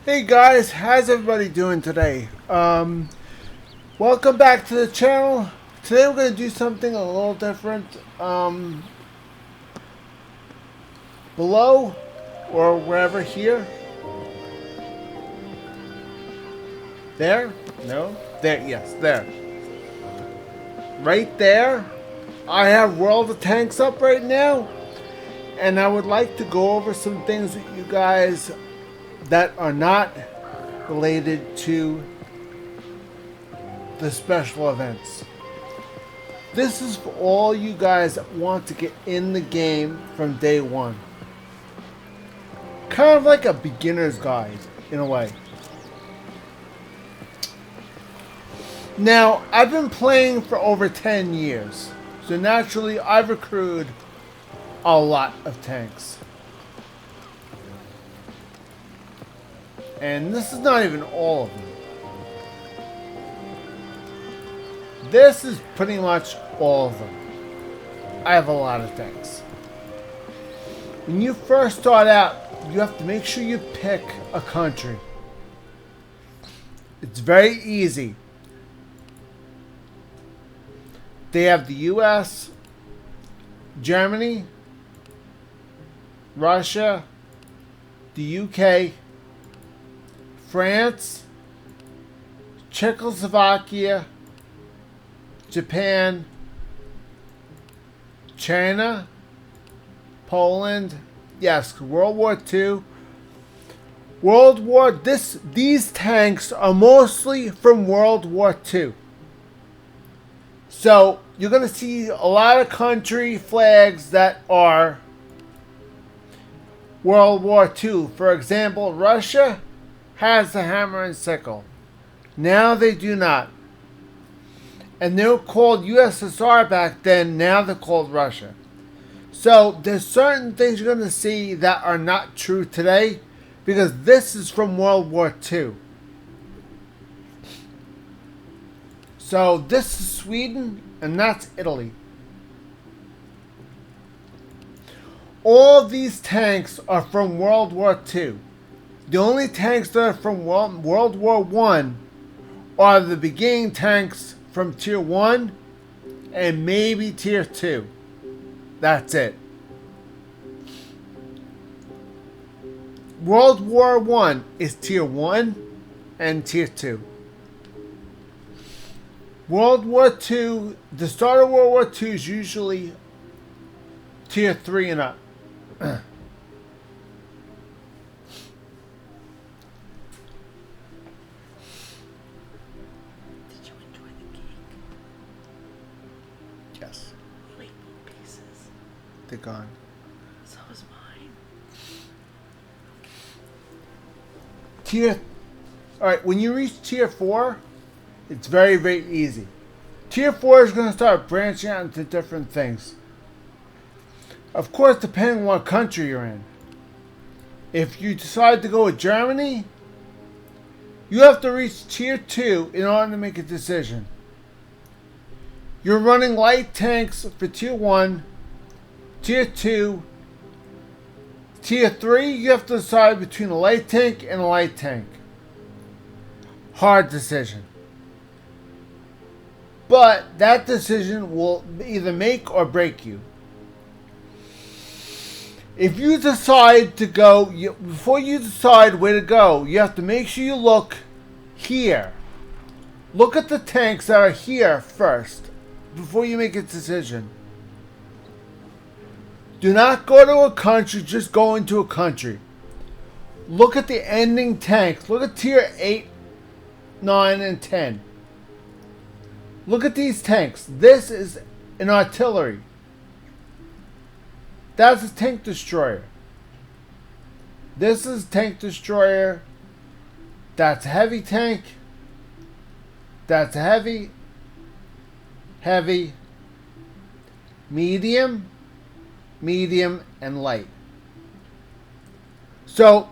Hey guys, how's everybody doing today? Welcome back to the channel. Today we're going to do something a little different. Below, or wherever here. There? No? There, yes, there. Right there, I have World of Tanks up right now. And I would like to go over some things that you guys that are not related to the special events. This is for all you guys that want to get in the game from day one. Kind of like a beginner's guide, in a way. Now, I've been playing for over 10 years. So naturally, I've accrued a lot of tanks. And this is not even all of them. This is pretty much all of them. I have a lot of tanks. When you first start out, you have to make sure you pick a country. It's very easy. They have the US, Germany, Russia, the UK, France, Czechoslovakia, Japan, China, Poland, yes, World War II. These tanks are mostly from World War II. So you're going to see a lot of country flags that are World War II. For example, Russia has the hammer and sickle. Now they do not. And they were called USSR back then. Now they're called Russia. So there's certain things you're going to see that are not true today, because this is from World War II. So this is Sweden and that's Italy. All of these tanks are from World War II. The only tanks that are from World War I are the beginning tanks from Tier 1 and maybe Tier 2. That's it. World War I is Tier 1 and Tier 2. World War II, the start of World War II is usually Tier 3 and up. Did you enjoy the cake? Yes, You ate both pieces. they're gone. So was mine. Tier. Alright, when you reach Tier 4, it's very, very easy. Tier 4 is going to start branching out into different things. Of course, depending on what country you're in. If you decide to go with Germany, you have to reach Tier 2 in order to make a decision. You're running light tanks for Tier 1, Tier 2, Tier 3, you have to decide between a light tank and a light tank. Hard decision. But that decision will either make or break you. If you decide to go, before you decide where to go, you have to make sure you look here. Look at the tanks that are here first, before you make a decision. Do not go to a country, just go into a country. Look at the ending tanks. Look at Tier 8, 9, and 10. Look at these tanks. This is an artillery. That's a tank destroyer. This is tank destroyer. That's a heavy tank. That's a heavy, heavy, medium, medium, and light. So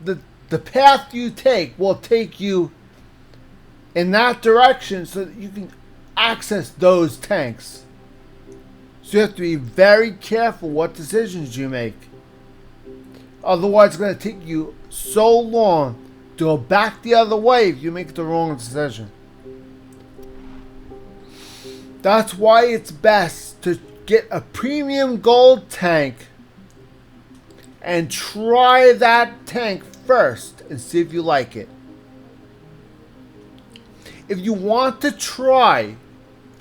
the path you take will take you in that direction so that you can access those tanks. So you have to be very careful what decisions you make. Otherwise, it's going to take you so long to go back the other way if you make the wrong decision. That's why it's best to get a premium gold tank and try that tank first and see if you like it. If you want to try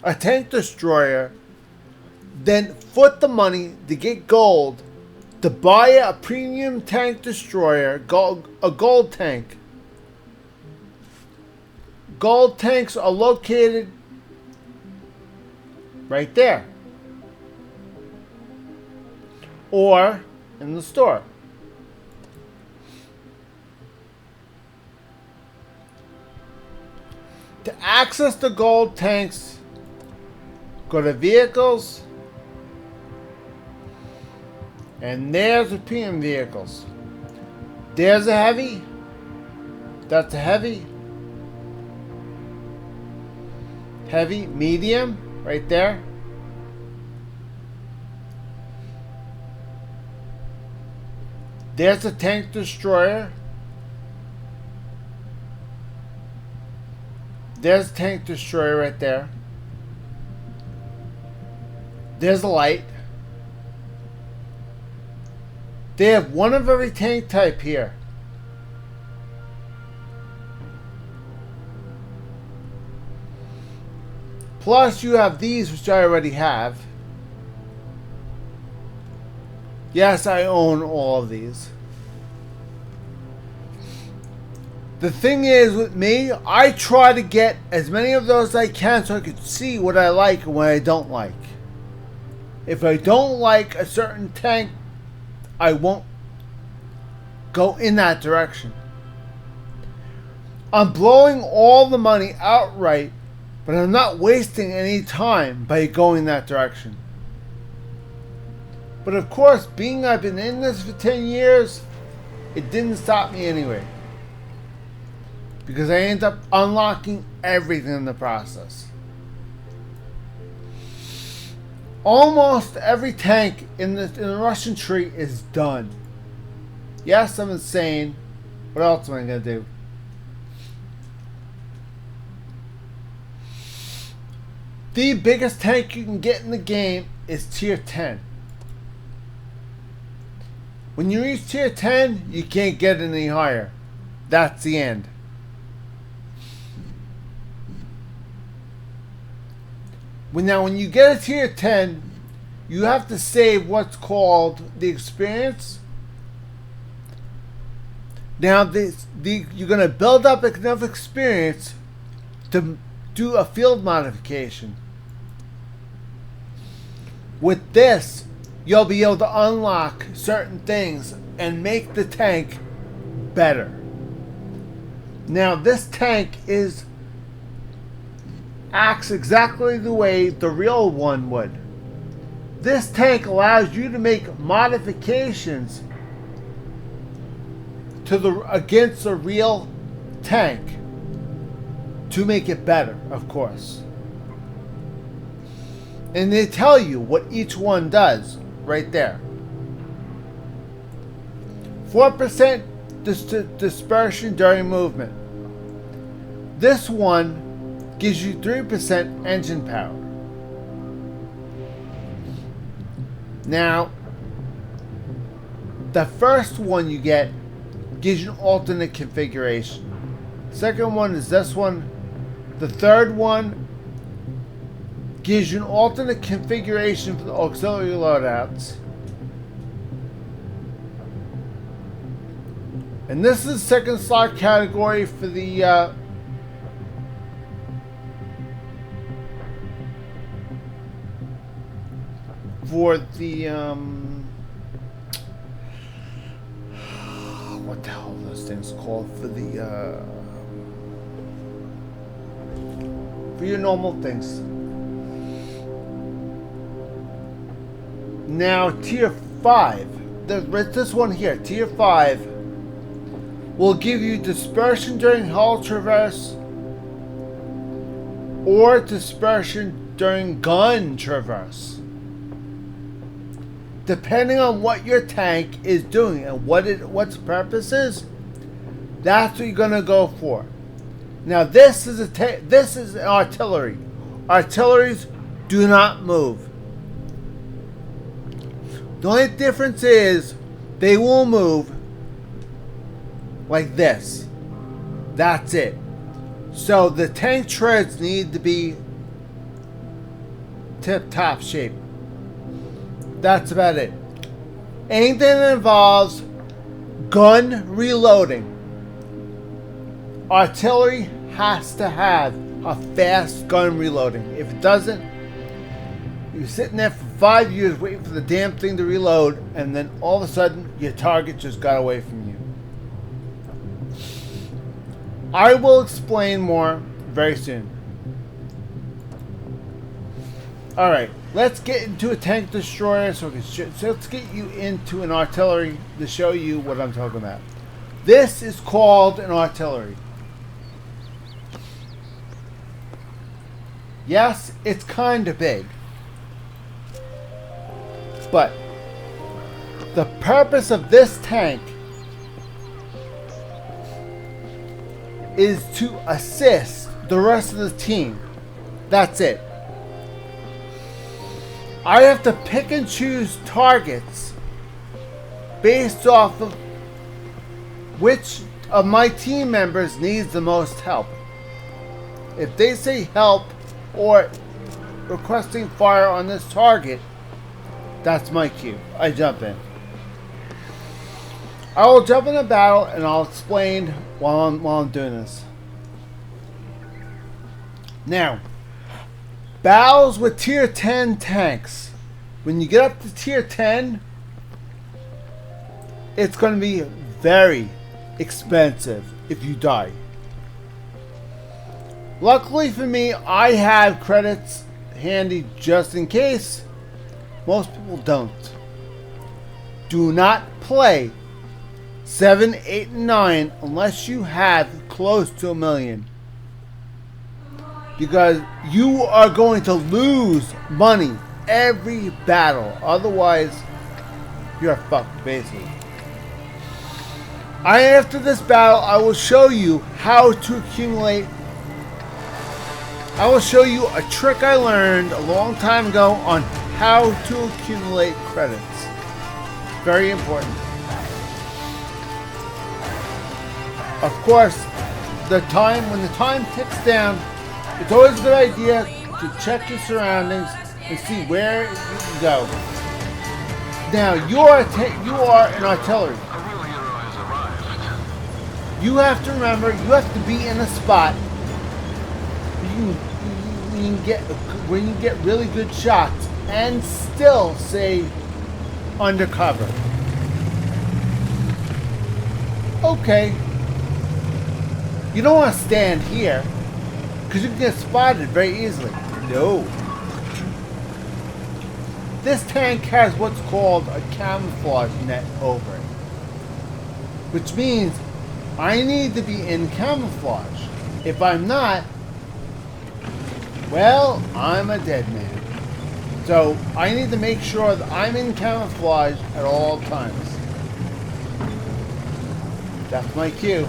a tank destroyer, then foot the money to get gold to buy a premium tank destroyer, a gold tank. Gold tanks are located right there, or in the store. To access the gold tanks, go to vehicles, and there's the premium vehicles. There's a heavy. That's a heavy. Heavy, medium, right there. There's a tank destroyer. There's a tank destroyer right there. There's a light. They have one of every tank type here. Plus you have these, which I already have. Yes, I own all of these. The thing is with me, I try to get as many of those as I can so I can see what I like and what I don't like. If I don't like a certain tank, I won't go in that direction. I'm blowing all the money outright, but I'm not wasting any time by going that direction. But of course, being I've been in this for 10 years, it didn't stop me anyway. Because I end up unlocking everything in the process. Almost every tank in the Russian tree is done. Yes, I'm insane. What else am I going to do? The biggest tank you can get in the game is tier 10. When you reach tier 10, you can't get any higher. That's the end. When you get a tier 10, you have to save what's called the experience. Now, you're going to build up enough experience to do a field modification. With this, you'll be able to unlock certain things and make the tank better. Now, this tank acts exactly the way the real one would. This tank allows you to make modifications against a real tank to make it better, of course. And they tell you what each one does right there. 4% dispersion during movement. This one gives you 3% engine power. Now, the first one you get gives you an alternate configuration. Second one is this one. The third one gives you an alternate configuration for the auxiliary loadouts. And this is the second slot category for the what the hell are those things called for your normal things. Now tier 5, this one here, tier 5 will give you dispersion during hull traverse or dispersion during gun traverse, depending on what your tank is doing and what its purpose is. That's what you're gonna go for. Now this is this is artillery. Artilleries do not move. The only difference is they will move like this. That's it. So the tank treads need to be tip-top shape. That's about it. Anything that involves gun reloading, artillery has to have a fast gun reloading. If it doesn't, you're sitting there for 5 years waiting for the damn thing to reload, and then all of a sudden your target just got away from you. I will explain more very soon. Alright, let's get into a tank destroyer so let's get you into an artillery to show you what I'm talking about. This is called an artillery. Yes, it's kind of big. But the purpose of this tank is to assist the rest of the team. That's it. I have to pick and choose targets based off of which of my team members needs the most help. If they say help or requesting fire on this target, that's my cue. I jump in. I will jump in a battle and I'll explain while I'm doing this. Now, battles with tier 10 tanks. When you get up to tier 10, it's going to be very expensive if you die. Luckily for me, I have credits handy just in case. Most people don't. Do not play 7, 8, and 9 unless you have close to 1 million. Because you are going to lose money every battle. Otherwise, you're fucked, basically. After this battle, I will show you how to accumulate. I will show you a trick I learned a long time ago on how to accumulate credits. Very important. Of course, when the time ticks down, it's always a good idea to check your surroundings and see where you can go. Now, you are an artillery. You have to remember, you have to be in a spot where you can get really good shots and still stay undercover. Okay. You don't want to stand here because you can get spotted very easily. No. This tank has what's called a camouflage net over it, which means I need to be in camouflage. If I'm not, well, I'm a dead man. So I need to make sure that I'm in camouflage at all times. That's my cue.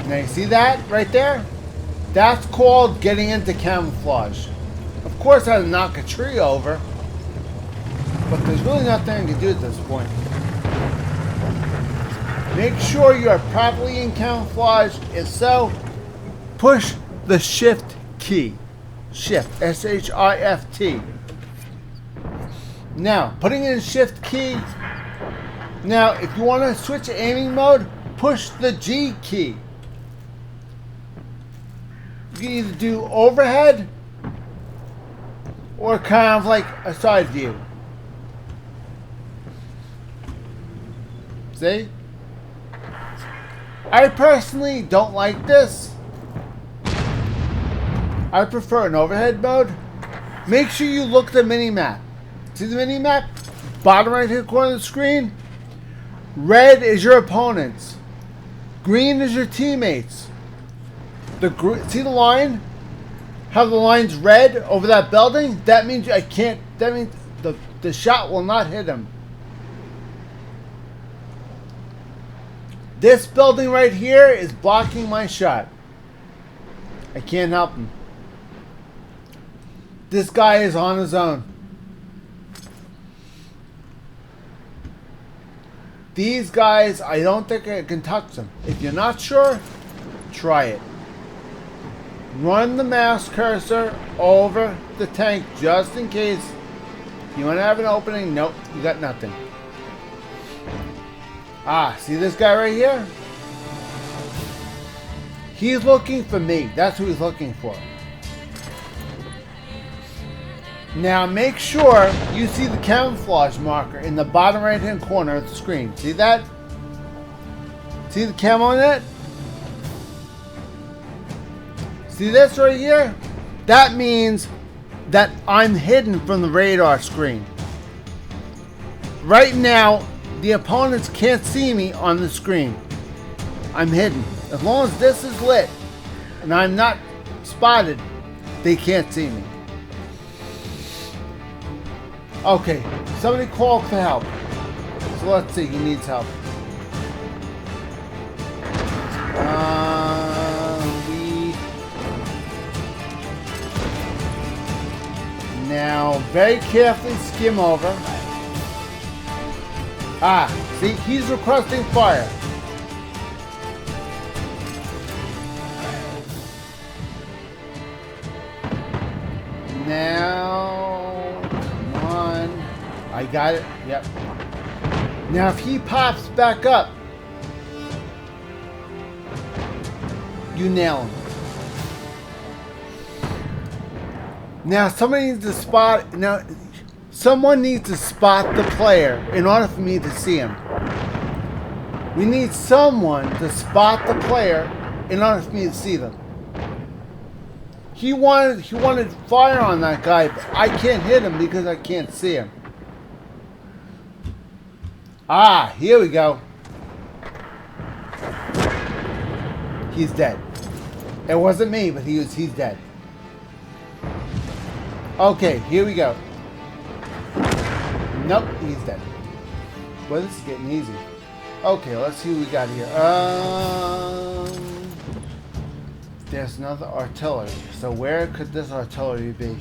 Now you see that right there? That's called getting into camouflage. Of course I had to knock a tree over, but there's really nothing I can do at this point. Make sure you are properly in camouflage. If so, push the shift key. Shift, S-H-I-F-T. Now, putting in shift key. Now, if you want to switch aiming mode, push the G key. You can either do overhead or kind of like a side view. See? I personally don't like this. I prefer an overhead mode. Make sure you look at the mini-map. See the mini-map? Bottom right hand corner of the screen. Red is your opponents. Green is your teammates. See the line? How the line's red over that building? That means that means the shot will not hit him. This building right here is blocking my shot. I can't help him. This guy is on his own. These guys, I don't think I can touch them. If you're not sure, try it. Run the mouse cursor over the tank just in case. You want to have an opening? Nope, you got nothing. Ah, see this guy right here? He's looking for me. That's who he's looking for. Now make sure you see the camouflage marker in the bottom right hand corner of the screen. See that? See the camo on it? See this right here? That means that I'm hidden from the radar screen. Right now, the opponents can't see me on the screen. I'm hidden. As long as this is lit and I'm not spotted, they can't see me. Okay, somebody called for help. So let's see, he needs help. Now, very carefully skim over. Ah, see, he's requesting fire. Now, come on. I got it. Yep. Now, if he pops back up, you nail him. Now, somebody needs to spot. Now, someone needs to spot the player in order for me to see him. We need someone to spot the player in order for me to see them. He wanted fire on that guy, but I can't hit him because I can't see him. Ah, here we go. He's dead. It wasn't me, but he's dead. Okay, here we go. Nope, he's dead. Well, this is getting easy. Okay, let's see what we got here. There's another artillery. So where could this artillery be?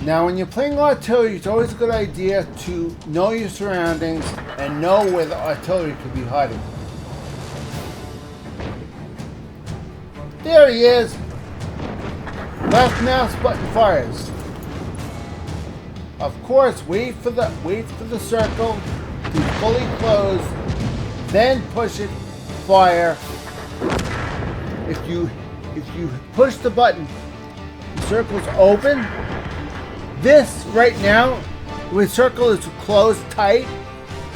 Now, when you're playing artillery, it's always a good idea to know your surroundings and know where the artillery could be hiding. There he is. Left mouse button fires. Of course, wait for the circle to fully close, then push it, fire. If you push the button, the circle's open. This right now, when the circle is closed tight,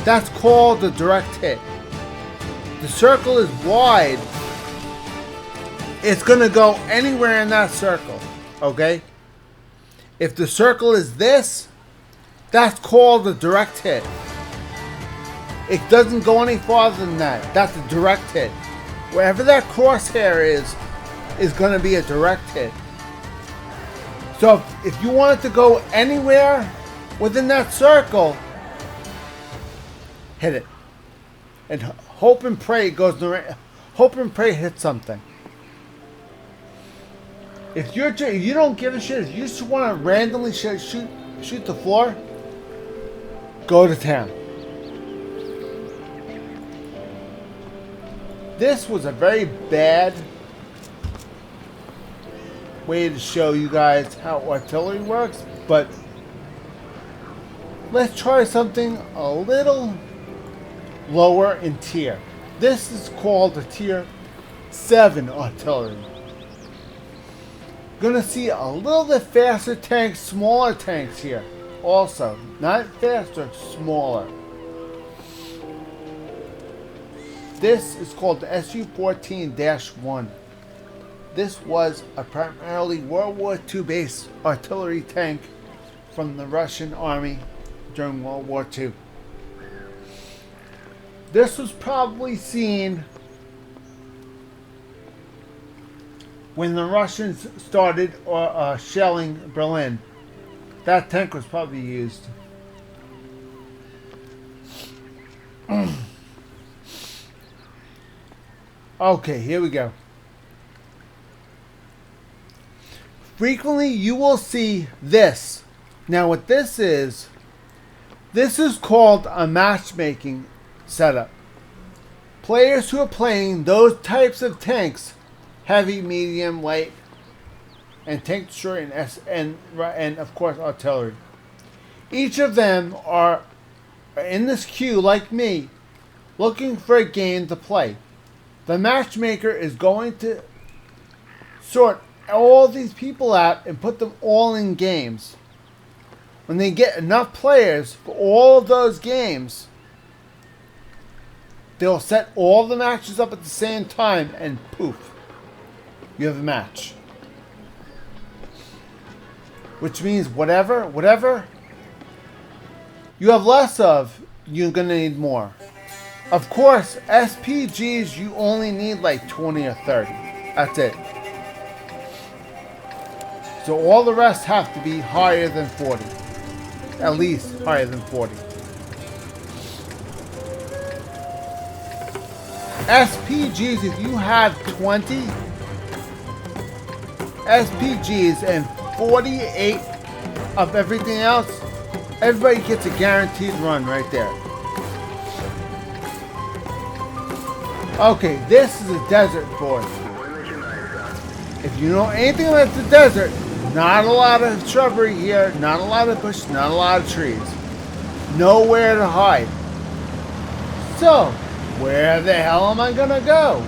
that's called a direct hit. The circle is wide. It's gonna go anywhere in that circle, okay? If the circle is this, that's called a direct hit. It doesn't go any farther than that. That's a direct hit. Wherever that crosshair is gonna be a direct hit. So if you want it to go anywhere within that circle, hit it. And hope and pray it goes the hope and pray it hits something. If you don't give a shit, if you just want to randomly shoot the floor, go to town. This was a very bad way to show you guys how artillery works, but let's try something a little lower in tier. This is called a tier 7 artillery. Gonna see a little bit faster tanks, smaller tanks here. Also, not faster, smaller. This is called the Su-14-1. This was a primarily World War II based artillery tank from the Russian army during World War II. This was probably seen when the Russians started shelling Berlin. That tank was probably used. Okay, here we go. Frequently, you will see this. Now, what this is called a matchmaking setup. Players who are playing those types of tanks, heavy, medium, light, and tank destroyer, and of course artillery. Each of them are in this queue, like me, looking for a game to play. The matchmaker is going to sort all these people out and put them all in games. When they get enough players for all of those games, they'll set all the matches up at the same time and poof, you have a match. Which means whatever you have less of, you're going to need more. Of course, SPGs, you only need like 20 or 30. That's it. So all the rest have to be higher than 40. At least higher than 40. SPGs, if you have 20 SPGs and 48 of everything else, everybody gets a guaranteed run right there. Okay, this is a desert, boys. If you know anything about the desert, not a lot of shrubbery here, not a lot of bushes, not a lot of trees. Nowhere to hide. So, where the hell am I gonna go?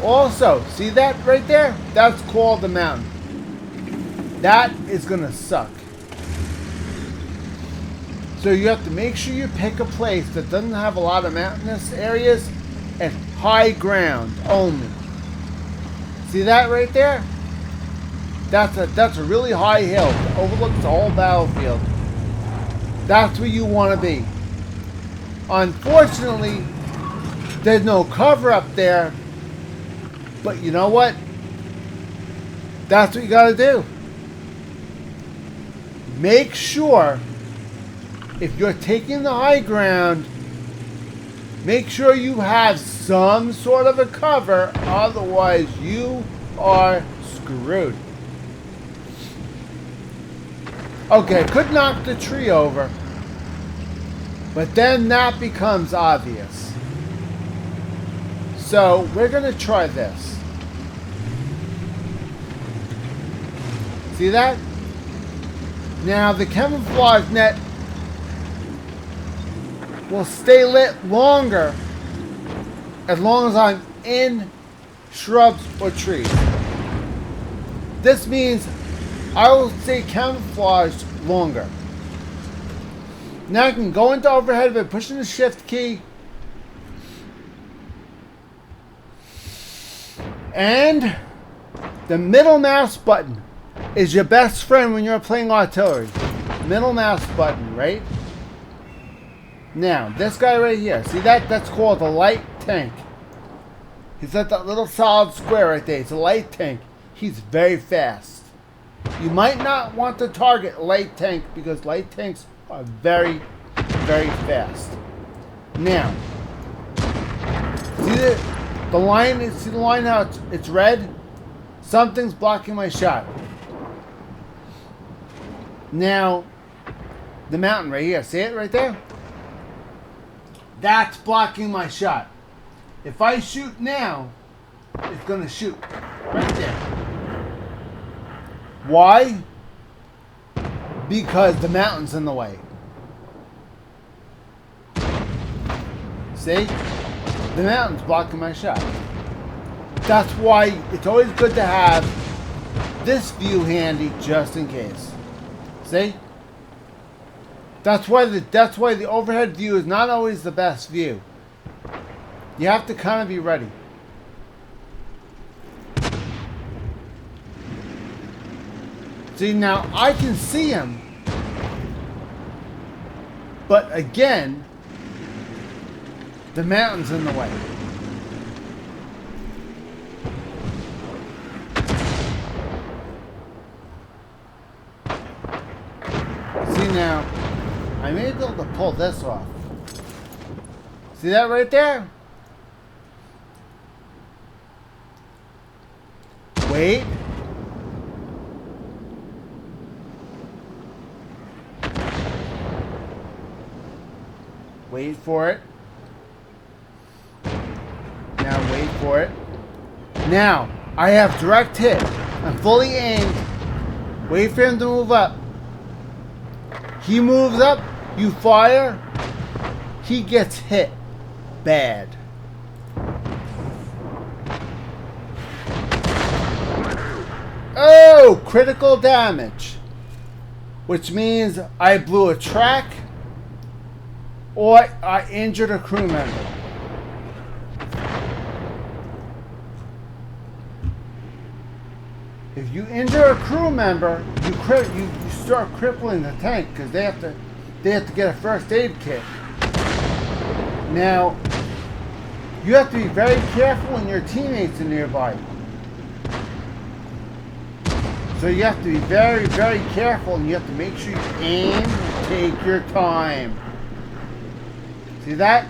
Also, see that right there? That's called the mountain. That is gonna suck. So you have to make sure you pick a place that doesn't have a lot of mountainous areas and high ground only. See that right there? That's a really high hill that overlooks the whole battlefield. That's where you want to be. Unfortunately, there's no cover up there. But you know what? That's what you got to do. Make sure, if you're taking the high ground, make sure you have some sort of a cover, otherwise you are screwed. Okay, could knock the tree over, but then that becomes obvious. So we're going to try this. See that? Now the camouflage net will stay lit longer as long as I'm in shrubs or trees. This means I will stay camouflaged longer. Now I can go into overhead by pushing the shift key and the middle mouse button is your best friend when you're playing artillery. Middle mouse button, right? Now, this guy right here, see that? That's called a light tank. He's at that little solid square right there. It's a light tank. He's very fast. You might not want to target a light tank because light tanks are very, very fast. Now, see the line? See the line how it's red? Something's blocking my shot. Now, the mountain right here. See it right there? That's blocking my shot. If I shoot now, it's going to shoot right there. Why? Because the mountain's in the way. See? The mountain's blocking my shot. That's why it's always good to have this view handy just in case. See? That's why the overhead view is not always the best view. You have to kind of be ready. See, now I can see him. But again, the mountain's in the way. See now, I may be able to pull this off. See that right there? Wait. Wait for it. Now wait for it. Now, I have direct hit. I'm fully aimed. Wait for him to move up. He moves up, you fire, he gets hit bad. Oh, critical damage. Which means I blew a track or I injured a crew member. If you injure a crew member, you start crippling the tank because they have to get a first aid kit. Now, you have to be very careful when your teammates are nearby. So you have to be very, very careful, and you have to make sure you aim and take your time. See that?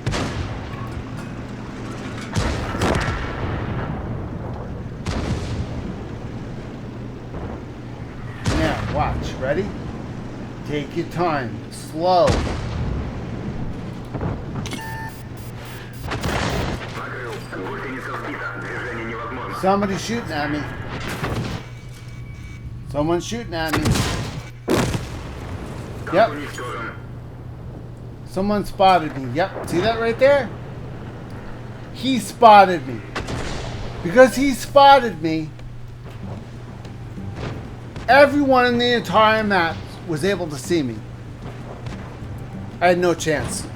Now, watch. Ready? Take your time. Slow. Somebody's shooting at me. Someone's shooting at me. Yep. Someone spotted me. Yep. See that right there? He spotted me. Because he spotted me, everyone in the entire map was able to see me. I had no chance.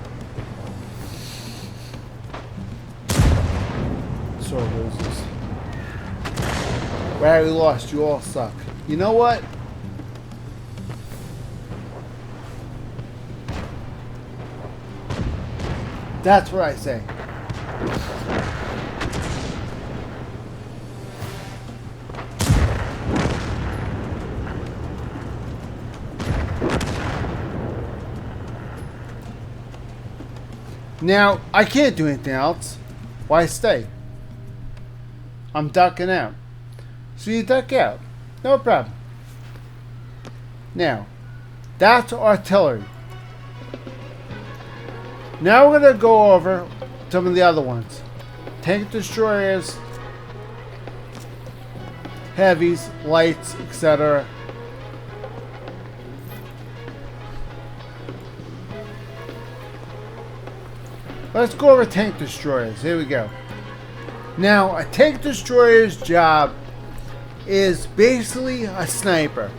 So losers. Well, we lost. You all suck. You know what? That's what I say. Now, I can't do anything else. Why stay? I'm ducking out. So you duck out. No problem. Now, that's artillery. Now we're going to go over some of the other ones. Tank destroyers, heavies, lights, etc. Let's go over tank destroyers. Here we go. Now, a tank destroyer's job is basically a sniper.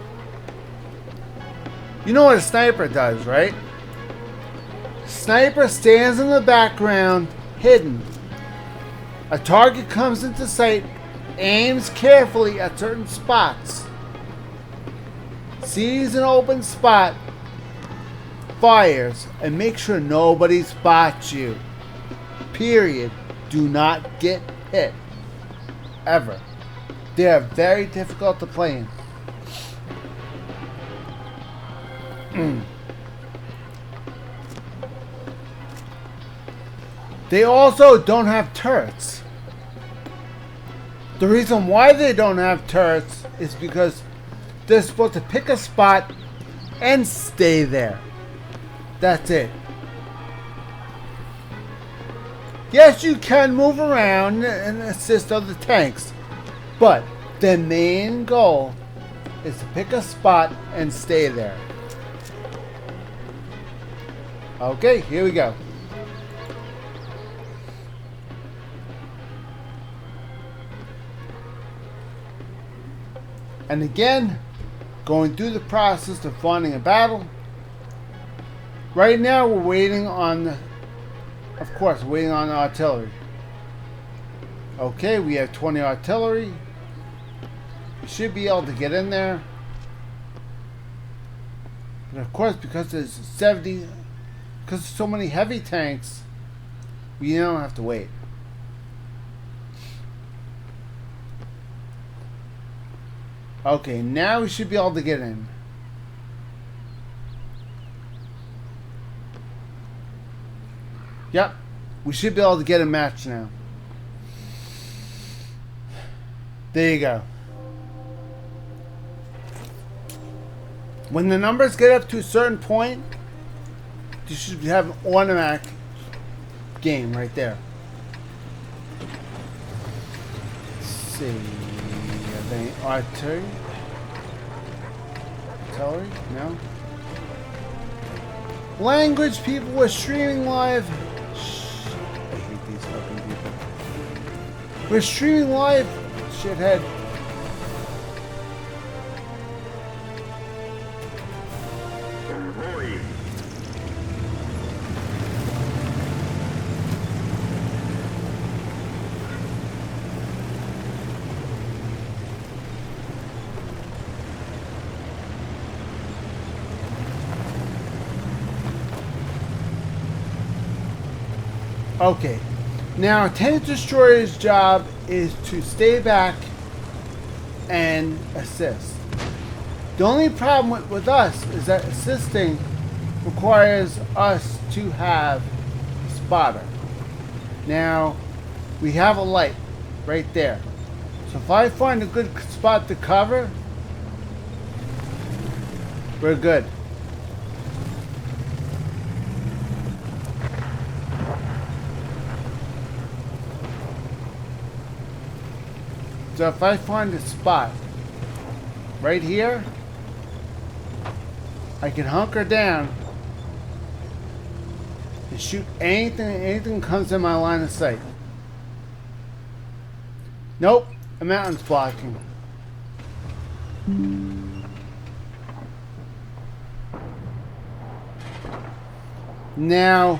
You know what a sniper does, right? Sniper stands in the background, hidden. A target comes into sight, aims carefully at certain spots, sees an open spot, fires, and makes sure nobody spots you. Period. Do not get hit. Ever. They are very difficult to play in. They also don't have turrets. The reason why they don't have turrets is because they're supposed to pick a spot and stay there. That's it. Yes, you can move around and assist other tanks, but the main goal is to pick a spot and stay there. Okay, here we go. And again, going through the process of finding a battle. Right now we're waiting on, of course, waiting on artillery. Okay, we have 20 artillery. We should be able to get in there. But of course, because there's 70, because there's so many heavy tanks, we don't have to wait. Okay, now we should be able to get in. Yep. We should be able to get a match now. There you go. When the numbers get up to a certain point, you should have an automatic game right there. Let's see. Are they artillery? Artillery? No. Language, people, we're streaming live. Shh. I hate these fucking people. We're streaming live, shithead. Okay, now Tank Destroyer's job is to stay back and assist. The only problem with us is that assisting requires us to have a spotter. Now, we have a light right there. So if I find a good spot to cover, we're good. So if I find a spot right here, I can hunker down and shoot anything comes in my line of sight. Nope, a mountain's blocking. Now,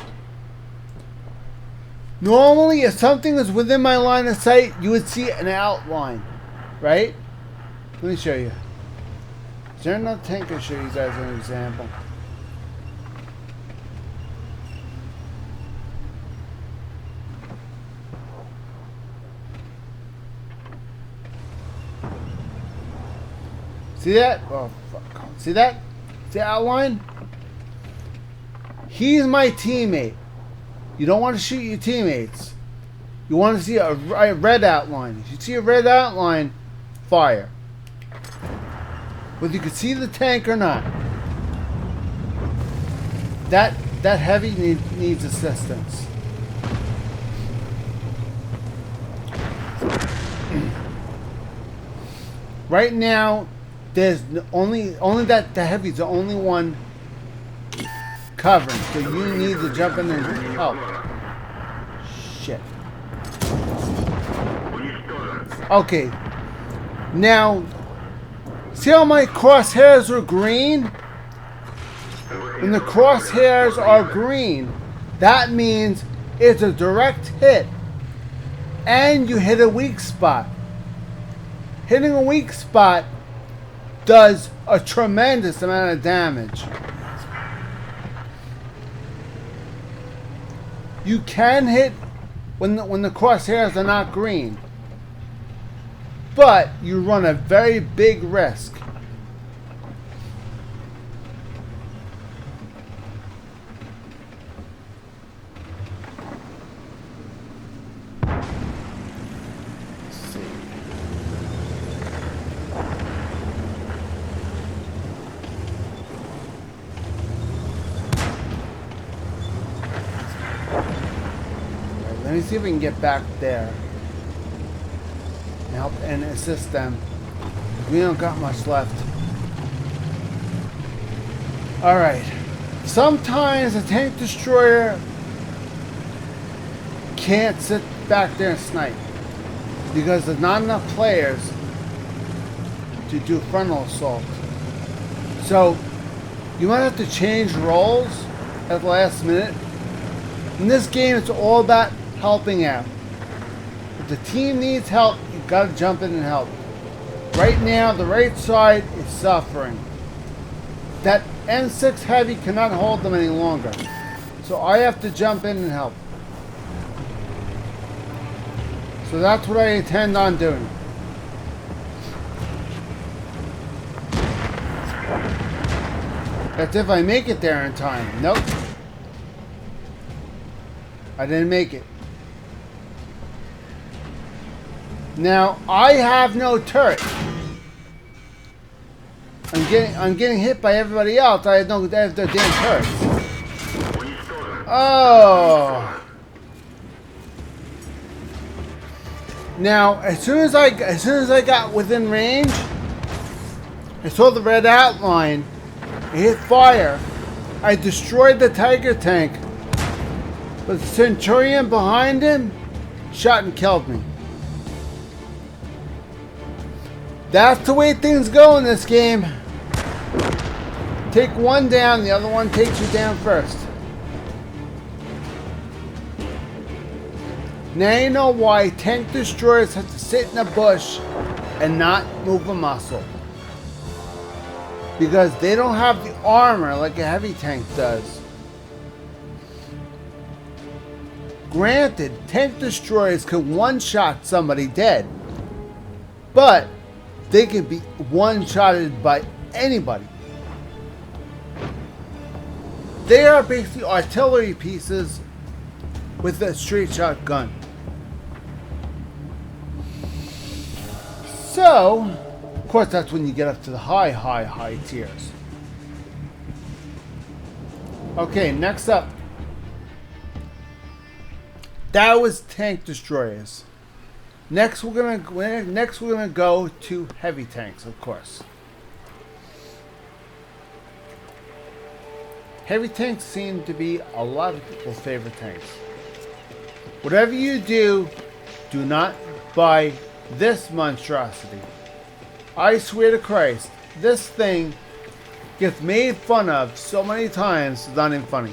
normally, if something is within my line of sight, you would see an outline, right? Let me show you. Is there another tank I'll show you guys an example? See that? Oh, fuck. See that? See the outline? He's my teammate. You don't want to shoot your teammates. You want to see a red outline. If you see a red outline, fire. Whether you can see the tank or not. That heavy needs assistance. Right now, there's only that the heavy's the only one covering, so you need to jump in and help. Shit. Okay. Now, see how my crosshairs are green? When the crosshairs are green, that means it's a direct hit. And you hit a weak spot. Hitting a weak spot does a tremendous amount of damage. You can hit when the crosshairs are not green, but you run a very big risk. Let me see if we can get back there and help and assist them. We don't got much left. Alright. Sometimes a tank destroyer can't sit back there and snipe because there's not enough players to do frontal assault. So you might have to change roles at the last minute. In this game, it's all about helping out. If the team needs help, you've got to jump in and help. Right now, the right side is suffering. That M6 Heavy cannot hold them any longer. So I have to jump in and help. So that's what I intend on doing. That's if I make it there in time. Nope. I didn't make it. Now, I have no turret. I'm getting hit by everybody else. I have no damn turrets. Oh. Now, as soon as I got within range, I saw the red outline. I hit fire. I destroyed the Tiger tank. But the Centurion behind him shot and killed me. That's the way things go in this game. Take one down, the other one takes you down first. Now you know why tank destroyers have to sit in a bush and not move a muscle. Because they don't have the armor like a heavy tank does. Granted, tank destroyers can one-shot somebody dead. But they can be one-shotted by anybody. They are basically artillery pieces with a straight shot gun. So, of course, that's when you get up to the high tiers. Okay, next up. That was tank destroyers. Next, we're gonna go to heavy tanks, of course. Heavy tanks seem to be a lot of people's favorite tanks. Whatever you do, do not buy this monstrosity. I swear to Christ, this thing gets made fun of so many times, it's not even funny.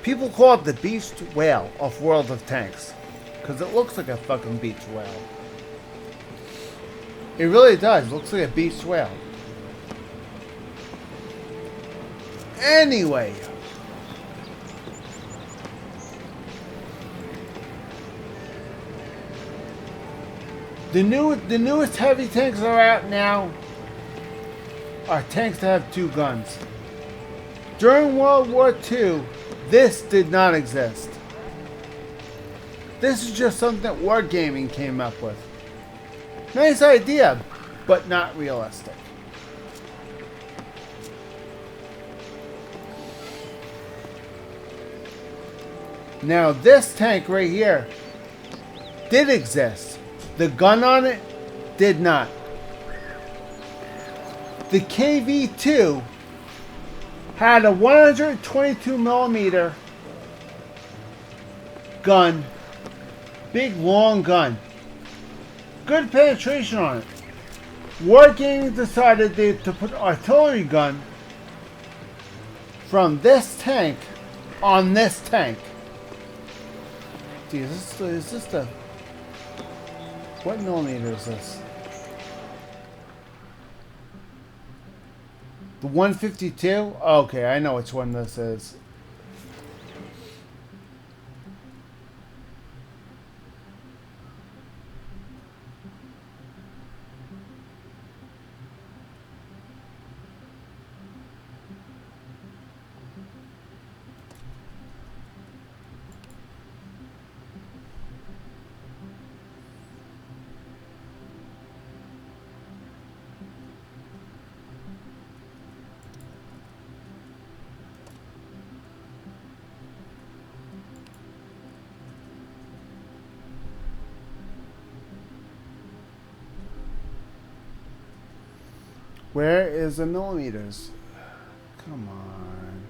People call it the beached whale of World of Tanks. Because it looks like a fucking beached whale. It really does. It looks like a beached whale. Anyway. The newest heavy tanks that are out now are tanks that have two guns. During World War II, this did not exist. This is just something that Wargaming came up with. Nice idea, but not realistic. Now this tank right here did exist. The gun on it did not. The KV-2 had a 122mm gun. Big long gun. Good penetration on it. Wargaming decided to put artillery gun from this tank on this tank. Gee, is this the... What millimeter is this? The 152? Okay, I know which one this is. Where is the millimeters? Come on.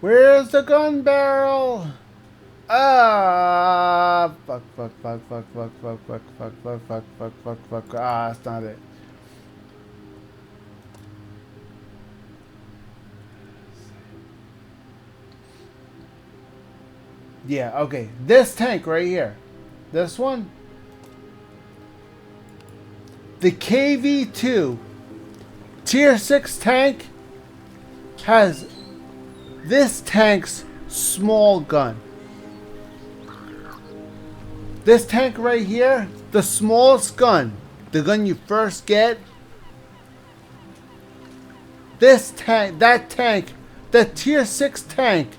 Where's the gun barrel? Ah, fuck. Ah, that's not it. Yeah, okay. This tank right here. This one. The KV-2 Tier 6 tank has this tank's small gun. This tank right here, the smallest gun, the gun you first get, This tank, that tier 6 tank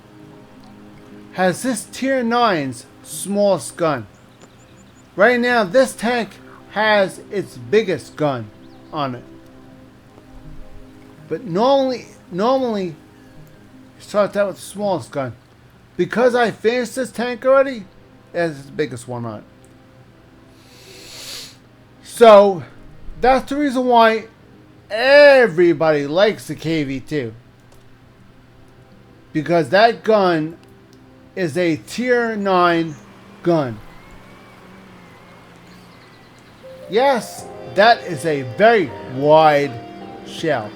has this tier 9's smallest gun. Right now, this tank has its biggest gun on it. But normally you start out with the smallest gun. Because I finished this tank already, it has the biggest one on it. So, that's the reason why everybody likes the KV2. Because that gun is a tier 9 gun. Yes, that is a very wide shell.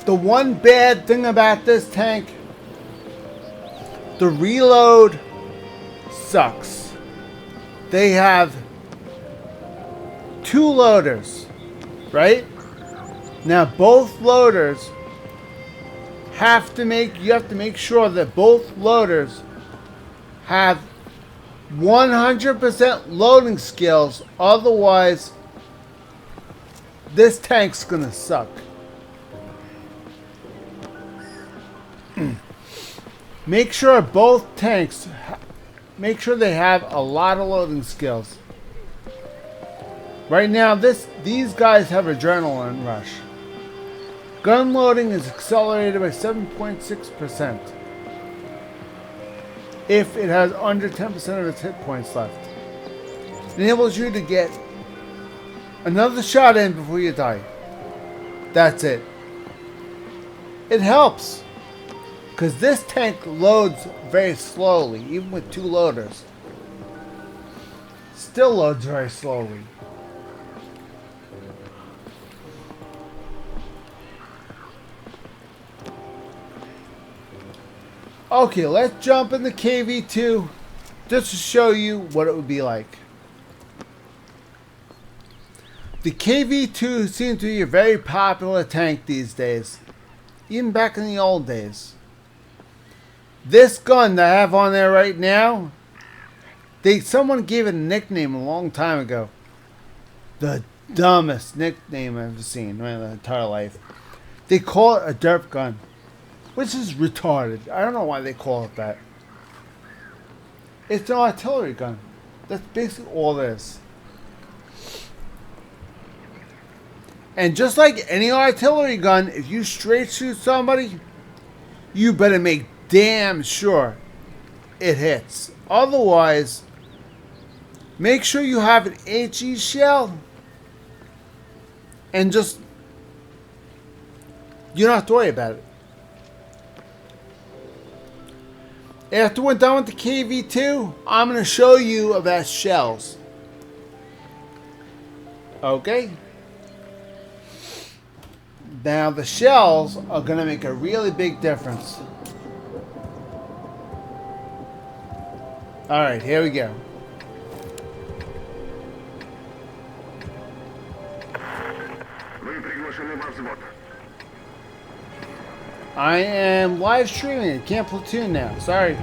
The one bad thing about this tank, the reload sucks. They have 2 loaders, right? Now both loaders you have to make sure that both loaders have 100% loading skills, otherwise this tank's gonna suck. Make sure both tanks, make sure they have a lot of loading skills. Right now, these guys have adrenaline rush. Gun loading is accelerated by 7.6% if it has under 10% of its hit points left. It enables you to get another shot in before you die. That's it. It helps. Because this tank loads very slowly, even with 2 loaders. Still loads very slowly. Okay, let's jump in the KV2 just to show you what it would be like. The KV2 seems to be a very popular tank these days, even back in the old days. This gun that I have on there right now, someone gave it a nickname a long time ago. The dumbest nickname I've ever seen in my entire life. They call it a derp gun, which is retarded. I don't know why they call it that. It's an artillery gun. That's basically all it is. And just like any artillery gun, if you straight shoot somebody, you better make damn sure it hits. Otherwise, make sure you have an HE shell and just, you don't have to worry about it. After we're done with the KV2, I'm going to show you about shells. Okay? Now the shells are going to make a really big difference. Alright, here we go. I am live streaming. I can't platoon now. Sorry.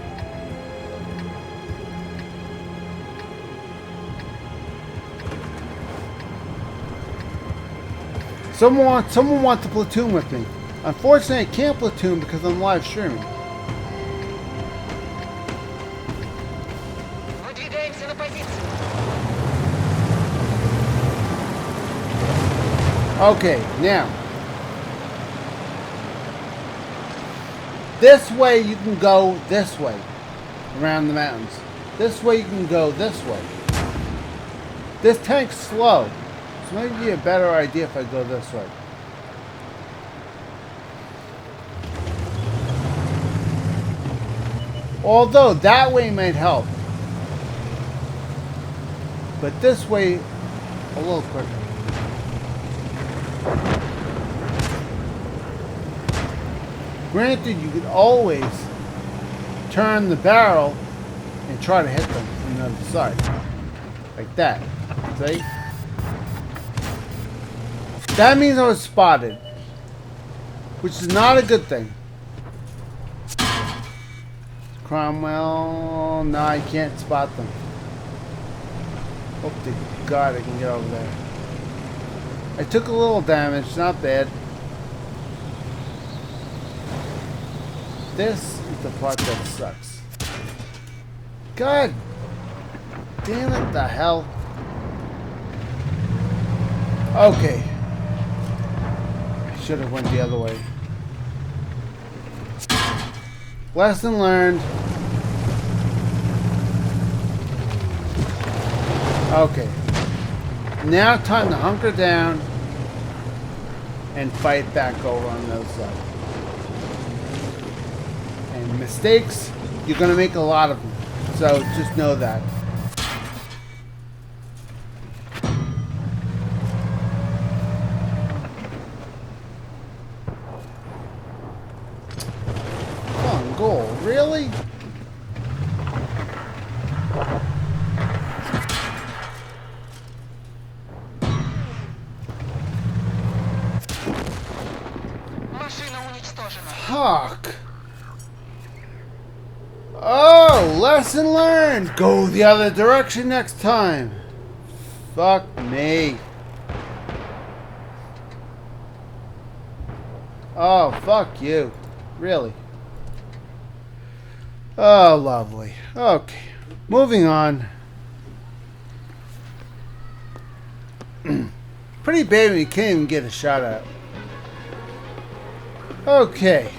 Someone wants to platoon with me. Unfortunately, I can't platoon because I'm live streaming. Okay, now. This way you can go this way. Around the mountains. This way you can go this way. This tank's slow. So maybe a better idea if I go this way. Although that way might help. But this way a little quicker. Granted, you could always turn the barrel and try to hit them from the other side. Like that. See? That means I was spotted. Which is not a good thing. Cromwell... No, I can't spot them. Hope to God I can get over there. I took a little damage, not bad. This is the part that sucks. God damn it, the hell. Okay. I should have went the other way. Lesson learned. Okay. Now time to hunker down and fight back over on the other side. And mistakes, you're going to make a lot of them. So just know that. Come on, goal. Really? Fuck. Oh, lesson learned. Go the other direction next time. Fuck me. Oh, fuck you. Really? Oh, lovely. Okay. Moving on. Pretty bad when you can't even get a shot at. Okay.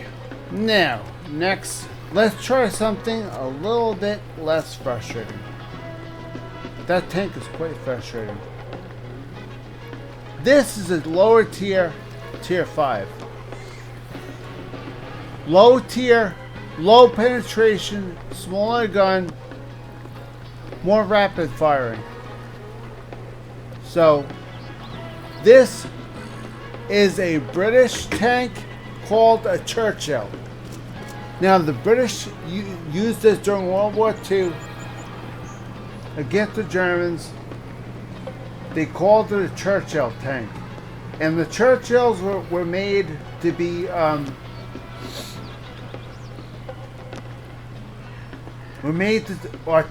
Now, next, let's try something a little bit less frustrating. That tank is quite frustrating. This is a lower tier, tier 5. Low tier, low penetration, smaller gun, more rapid firing. So, this is a British tank called a Churchill. Now, the British used this during World War II against the Germans. They called it a Churchill tank. And the Churchills were made to be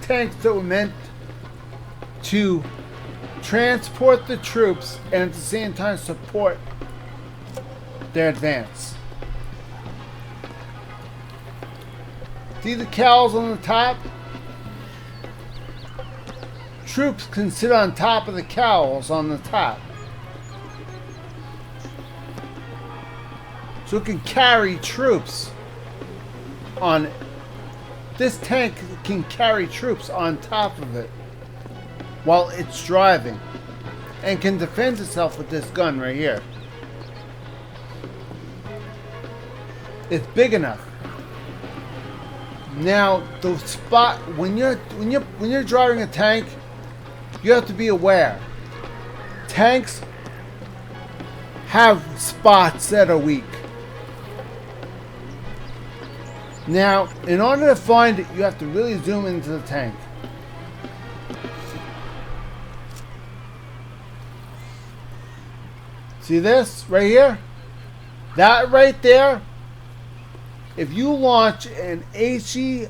tanks that were meant to transport the troops and at the same time support their advance. See the cowls on the top? Troops can sit on top of the cowls on the top. So it can carry troops on it. This tank can carry troops on top of it while it's driving and can defend itself with this gun right here. It's big enough. Now, the spot when you're driving a tank, you have to be aware. Tanks have spots that are weak. Now, in order to find it, you have to really zoom into the tank. See this right here? That right there. If you launch an HE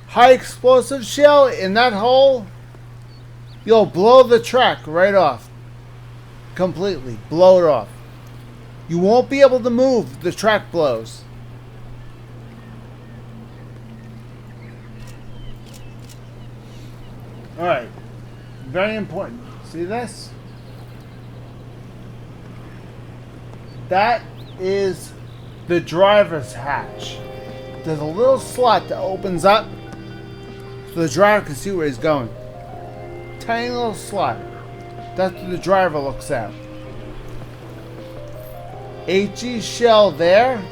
high explosive shell in that hole, you'll blow the track right off. Completely. Blow it off. You won't be able to move. The track blows. Alright. Very important. See this? That is the driver's hatch. There's a little slot that opens up so the driver can see where he's going. Tiny little slot. That's what the driver looks at. HE shell there.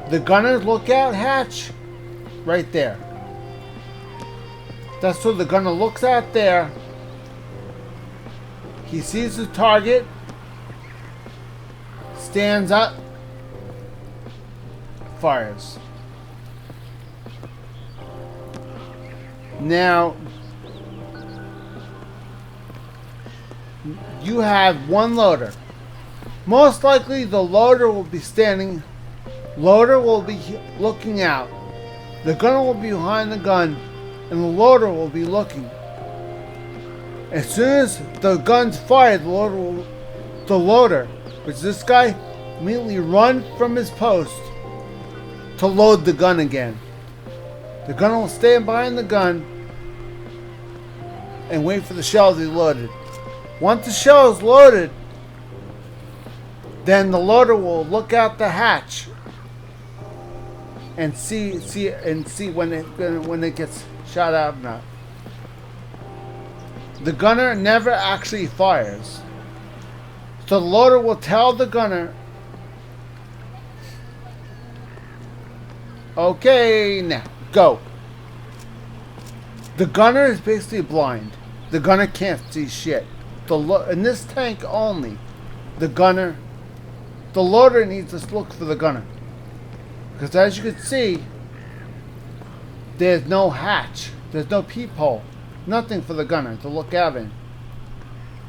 The gunner's lookout hatch right there. That's what the gunner looks at there. He sees the target, stands up, fires. Now, you have one loader. Most likely the loader will be standing, loader will be looking out. The gunner will be behind the gun, and the loader will be looking. As soon as the gun's fired, the loader, which is this guy, immediately run from his post to load the gun again. The gunner will stand behind the gun and wait for the shell to be loaded. Once the shell is loaded, then the loader will look out the hatch and see when it gets shot out or not. The gunner never actually fires. So the loader will tell the gunner, okay, now go. The gunner is basically blind. The gunner can't see shit. In this tank only, the loader needs to look for the gunner. Because as you can see, there's no hatch. There's no peephole. Nothing for the gunner to look out in.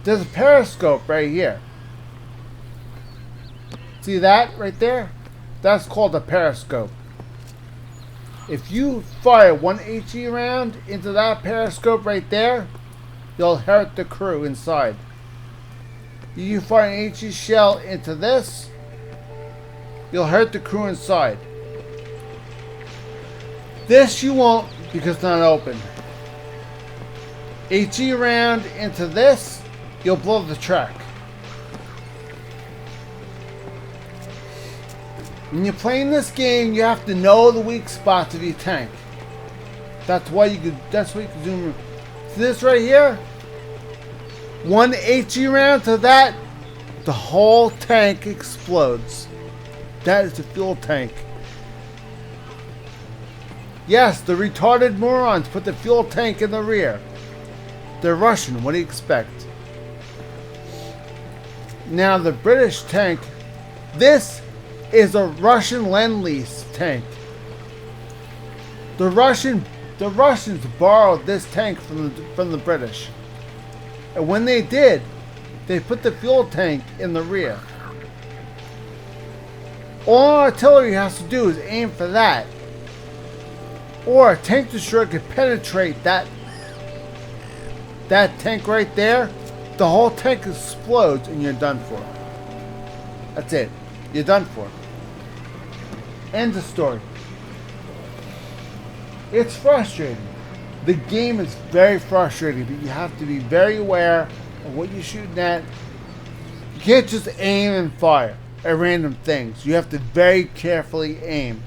There's a periscope right here. See that right there? That's called a periscope. If you fire one HE round into that periscope right there, you'll hurt the crew inside. You fire an HE shell into this, you'll hurt the crew inside. This you won't because it's not open. HE round into this, you'll blow the track. When you're playing this game, you have to know the weak spots of your tank. That's why you could zoom in. See this right here? One HE round to that, the whole tank explodes. That is the fuel tank. Yes, the retarded morons put the fuel tank in the rear. They're Russian, what do you expect? Now the British tank, this is a Russian Lend-Lease tank. The Russians borrowed this tank from the British. And when they did, they put the fuel tank in the rear. All artillery has to do is aim for that. Or a tank destroyer could penetrate that tank right there. The whole tank explodes and you're done for. That's it. You're done for. End of story. It's frustrating. The game is very frustrating, but you have to be very aware of what you're shooting at. You can't just aim and fire at random things. You have to very carefully aim.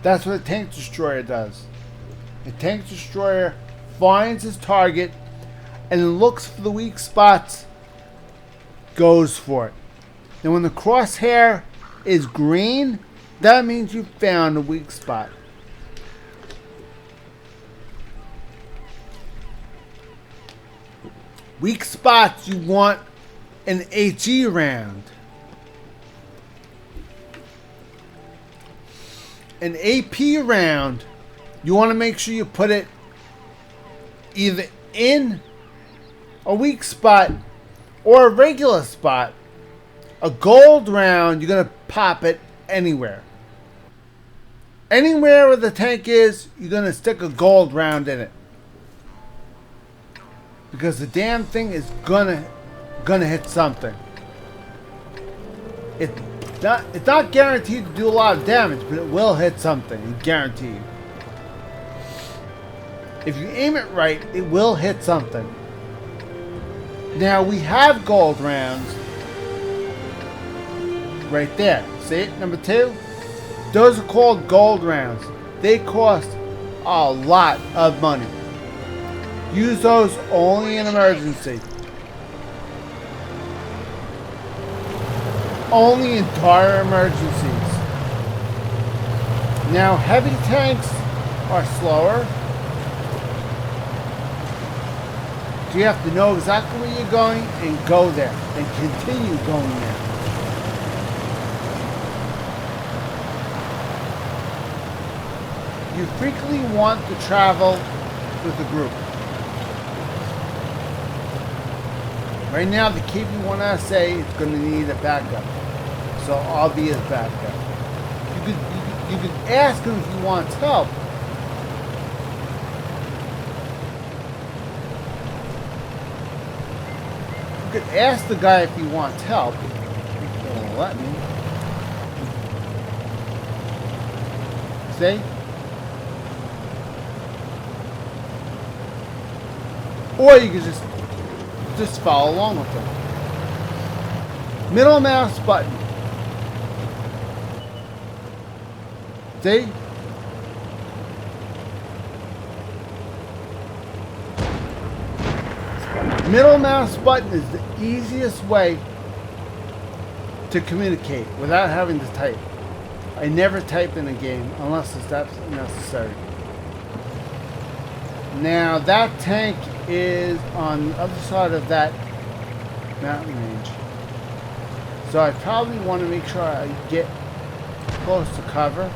That's what a tank destroyer does. A tank destroyer finds his target and then looks for the weak spots, goes for it. And when the crosshair is green, that means you found a weak spot. Weak spots, you want an HE round. An AP round, you want to make sure you put it either in a weak spot or a regular spot. A gold round, you're going to pop it anywhere. Anywhere where the tank is, you're going to stick a gold round in it. Because the damn thing is gonna hit something. It's not guaranteed to do a lot of damage, but it will hit something, guaranteed. If you aim it right, it will hit something. Now we have gold rounds right there. See it? Number 2? Those are called gold rounds. They cost a lot of money. Use those only in emergency. Only in dire emergencies. Now heavy tanks are slower. So you have to know exactly where you're going and go there. And continue going there. You frequently want to travel with a group. Right now, the KV-1SA is going to need a backup, so I'll be his backup. You could ask him if he wants help. You could ask the guy if he wants help. He'll let me. See? Or you could just follow along with them. Middle mouse button. See? Middle mouse button is the easiest way to communicate without having to type. I never type in a game unless it's absolutely necessary. Now that tank is on the other side of that mountain range. So I probably want to make sure I get close to cover.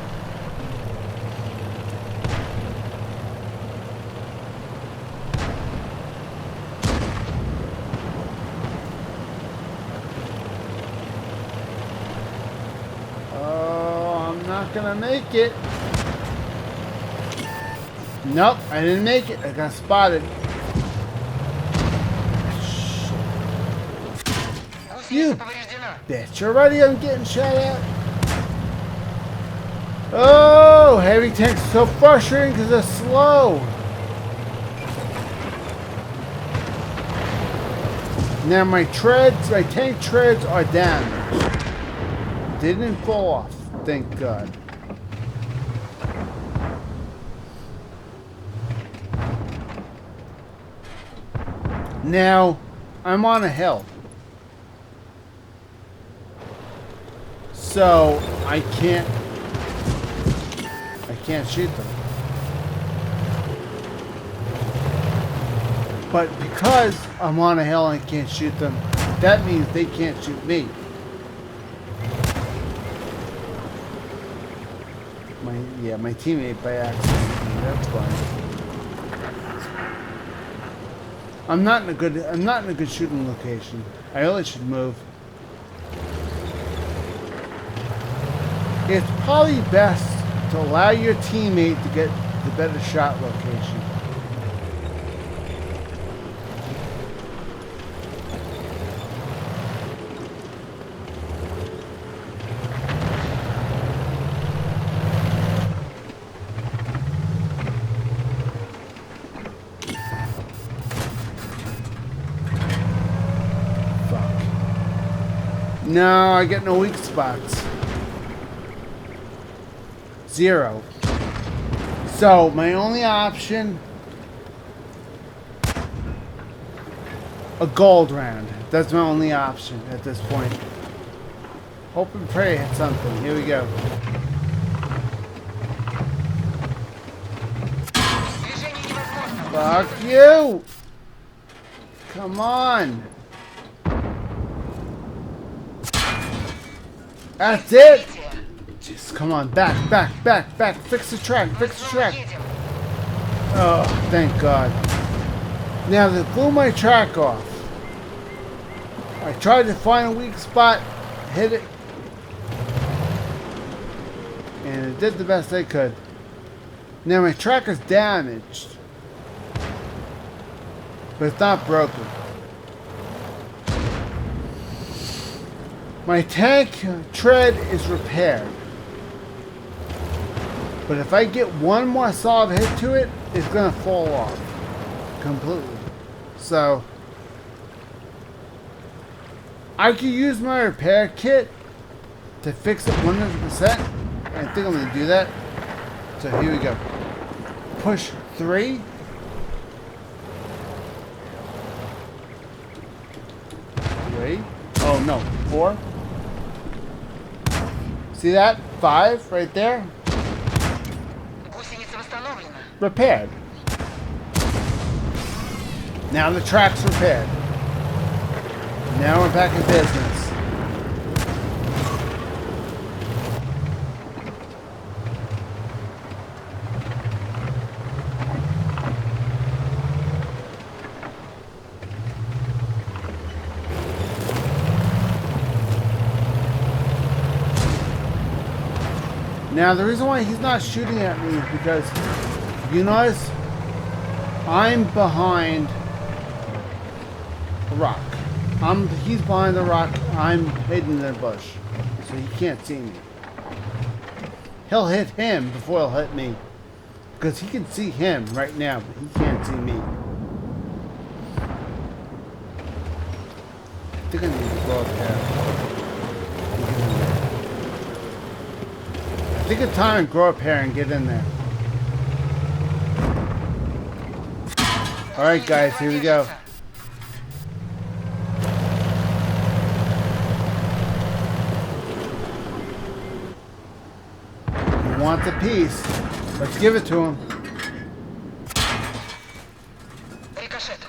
Gonna make it. Nope, I didn't make it. I got spotted. You bitch, already I'm getting shot at. Oh, heavy tanks are so frustrating because they're slow. Now my tank treads are damaged. They didn't fall off, thank God. Now, I'm on a hill. So, I can't shoot them. But because I'm on a hill and I can't shoot them, that means they can't shoot me. My teammate by accident. That's fine. I'm not in a good shooting location. I really should move. It's probably best to allow your teammate to get the better shot location. No, I get no weak spots. 0. So, my only option... a gold round. That's my only option at this point. Hope and pray I hit something. Here we go. Fuck you! Come on! That's it! Just come on, back. Fix the track. Oh, thank God. Now they blew my track off. I tried to find a weak spot, hit it, and it did the best I could. Now my track is damaged, but it's not broken. My tank tread is repaired. But if I get one more solid hit to it, it's going to fall off completely. So, I could use my repair kit to fix it 100%. I think I'm going to do that. So here we go. Push 3. Wait. Oh no, 4. See that? 5 right there. Repaired. Now the track's repaired. Now we're back in business. Now the reason why he's not shooting at me is because, you notice, I'm behind a rock. He's behind the rock. I'm hidden in the bush, so he can't see me. He'll hit him before he'll hit me, because he can see him right now, but he can't see me. I think I need to go up there. I think it's time to grow up here and get in there. Alright guys, here we go. He wants a piece. Let's give it to him. Рикошет.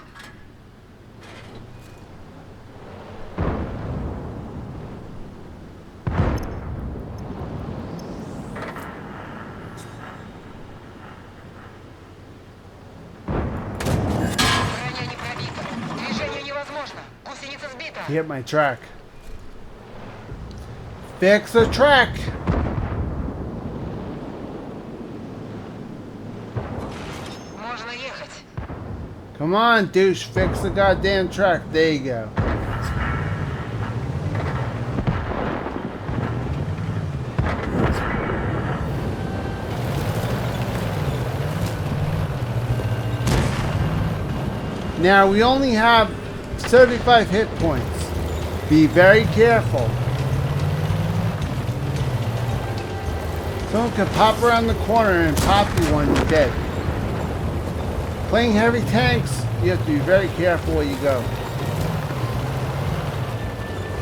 Броня не пробита. Движение невозможно. Гусеница сбита. He hit my track. Fix the track! Можно ехать. Come on, douche, fix the goddamn track. There you go. Now we only have 35 hit points. Be very careful. Someone can pop around the corner and pop you when you're dead. Playing heavy tanks, you have to be very careful where you go.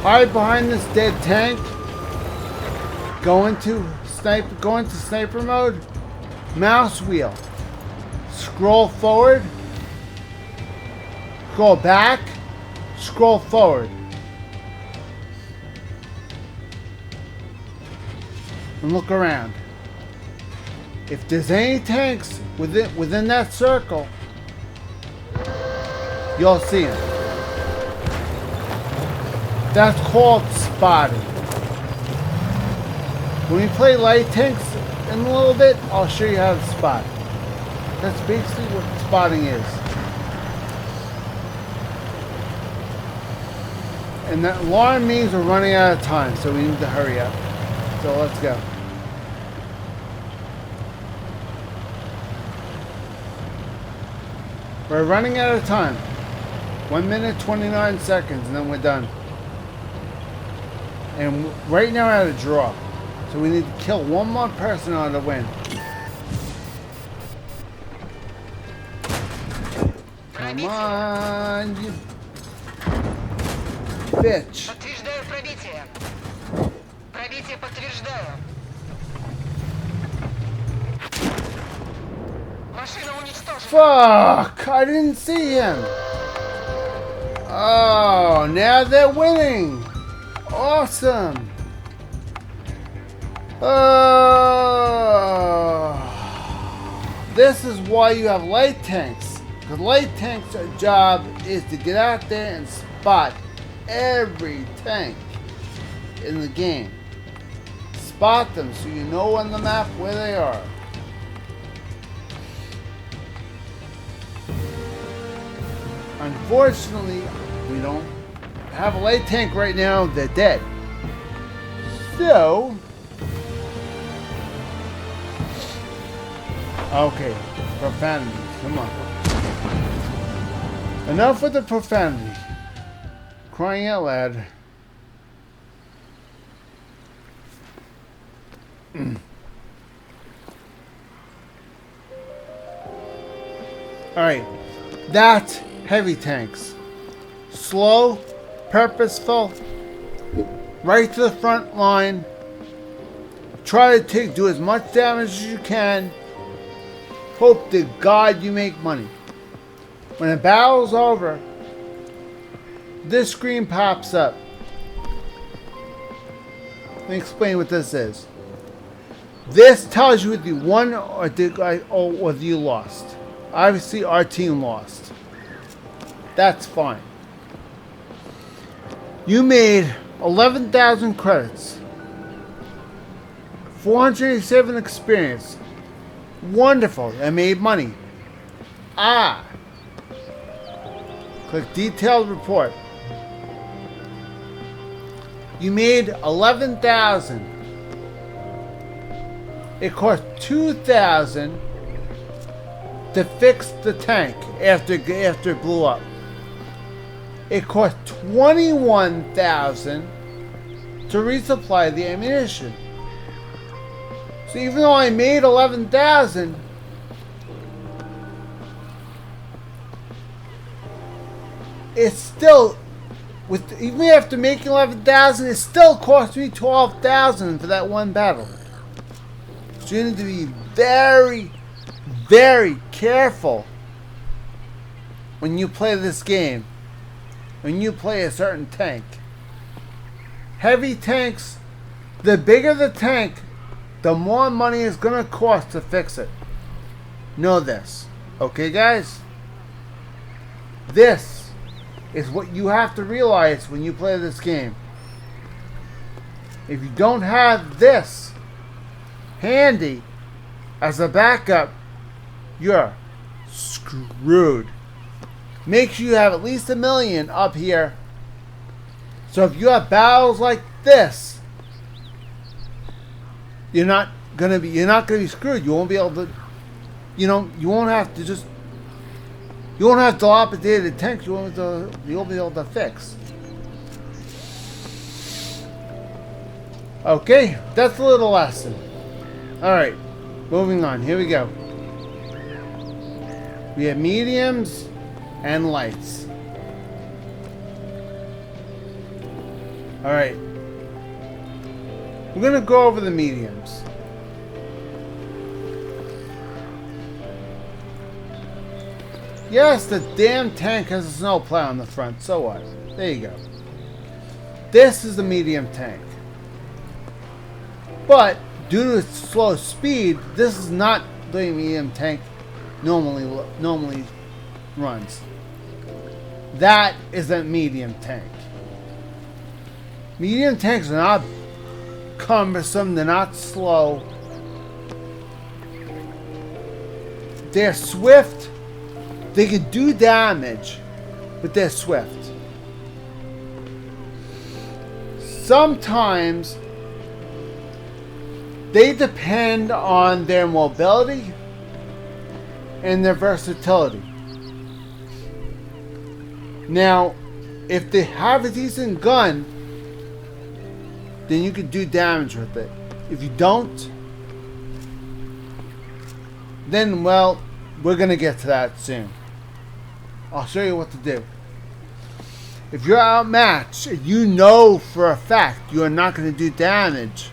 Hide behind this dead tank. Go into sniper mode. Mouse wheel. Scroll forward. Scroll back. Scroll forward. And look around. If there's any tanks within that circle, you'll see them. That's called spotting. When we play light tanks in a little bit, I'll show you how to spot. That's basically what spotting is. And that alarm means we're running out of time, so we need to hurry up. So let's go. We're running out of time. 1 minute, 29 seconds, and then we're done. And right now we're at a draw. So we need to kill one more person on to win. Come on, you bitch. Подтверждаю пробитие. Пробитие подтверждаю. Машина уничтожена. Fuck! I didn't see him. Oh, now they're winning. Awesome. This is why you have light tanks. Because light tanks' job is to get out there and spot every tank in the game. Spot them so you know on the map where they are. Unfortunately, we don't have a light tank right now. They're dead. So, okay, profanity. Come on. Enough with the profanity. Crying out loud. Alright, that's heavy tanks. Slow, purposeful, right to the front line. Try to do as much damage as you can. Hope to God you make money. When the battle's over, this screen pops up. Let me explain what this is. This tells you if you won or whether you lost. Obviously, our team lost. That's fine. You made 11,000 credits. 487 experience. Wonderful. I made money. Click detailed report. You made 11,000. It cost 2,000 to fix the tank after it blew up. It cost 21,000 to resupply the ammunition. So even though I made 11,000, it's still, even after making 11,000, it still cost me 12,000 for that one battle. So you need to be very, very careful when you play this game. When you play a certain tank. Heavy tanks, the bigger the tank, the more money it's going to cost to fix it. Know this. Okay, guys? This is what you have to realize when you play this game. If you don't have this handy as a backup, you're screwed. Make sure you have at least 1 million up here. So if you have battles like this, you're not gonna be screwed. You won't be able to, you won't have dilapidated tanks. You won't be able to fix. Okay, that's a little lesson. All right, moving on. Here we go. We have mediums and lights. All right. We're going to go over the mediums. Yes, the damn tank has a snowplow on the front. So what? There you go. This is the medium tank. But due to its slow speed, this is not the medium tank normally runs. That is a medium tank. Medium tanks are not cumbersome, they're not slow. They're swift. They can do damage, but they're swift. Sometimes they depend on their mobility and their versatility. Now, if they have a decent gun, then you can do damage with it. If you don't, then, well, we're going to get to that soon. I'll show you what to do. If you're outmatched and you know for a fact you are not going to do damage,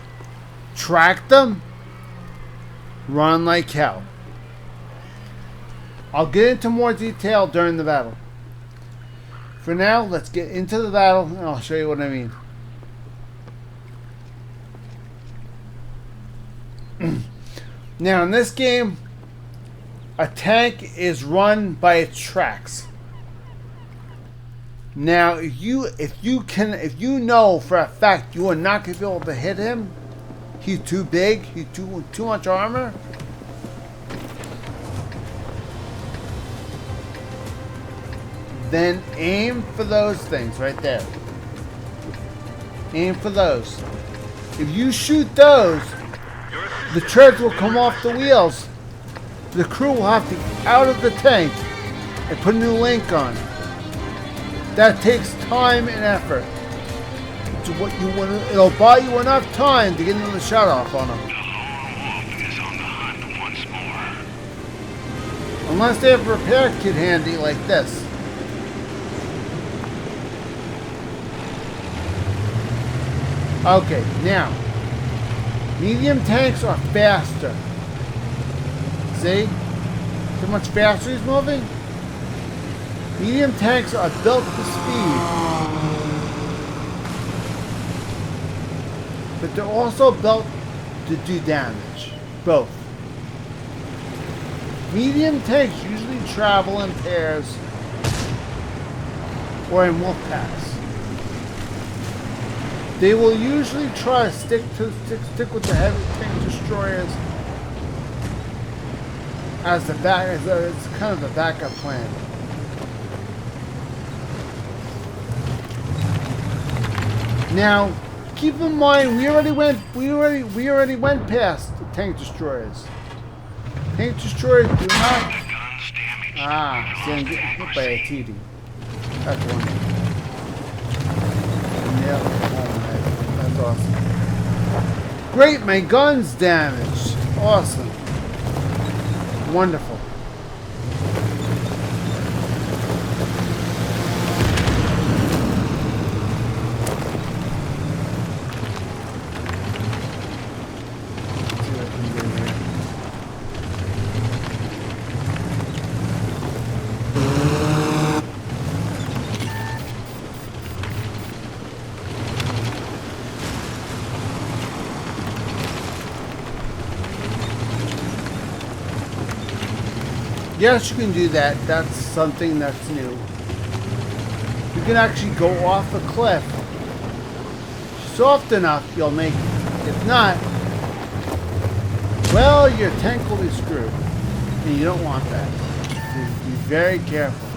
track them, run like hell. I'll get into more detail during the battle. For now, let's get into the battle and I'll show you what I mean. Now in this game, a tank is run by its tracks. Now if you know for a fact you are not going to be able to hit him, he's too big, he's too much armor, then aim for those things right there. Aim for those. If you shoot those, the treads will come off the wheels. The crew will have to get out of the tank and put a new link on. That takes time and effort. It'll buy you enough time to get into the shut off on them. Is on the hunt once more. Unless they have a repair kit handy like this. Okay, now, medium tanks are faster. See? See how much faster he's moving? Medium tanks are built for speed. But they're also built to do damage. Both. Medium tanks usually travel in pairs or in wolf packs. They will usually try to stick with the heavy tank destroyers as it's kind of a backup plan. Now, keep in mind we already went past the tank destroyers. Tank destroyers do not. The gun's damaged. Ah, see, I'm getting hit by a TD. That's one. Yeah, oh my, that's awesome. Great, my gun's damaged. Awesome. Wonderful. Let's see what I can do here. Yes, you can do that. That's something that's new. You can actually go off a cliff. Soft enough, you'll make it. If not, well, your tank will be screwed. And you don't want that. So be very careful.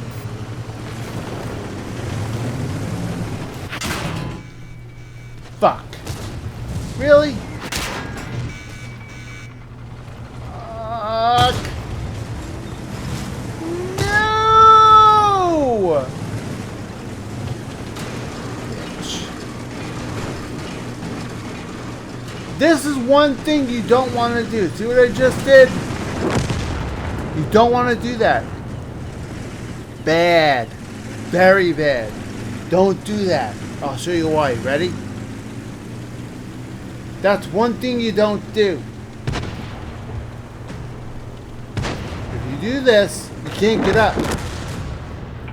Fuck. Really? Fuck. No! Bitch. This is one thing you don't want to do. See what I just did? You don't want to do that. Bad. Very bad. Don't do that. I'll show you why. Ready? That's one thing you don't do. If you do this, you can't get up.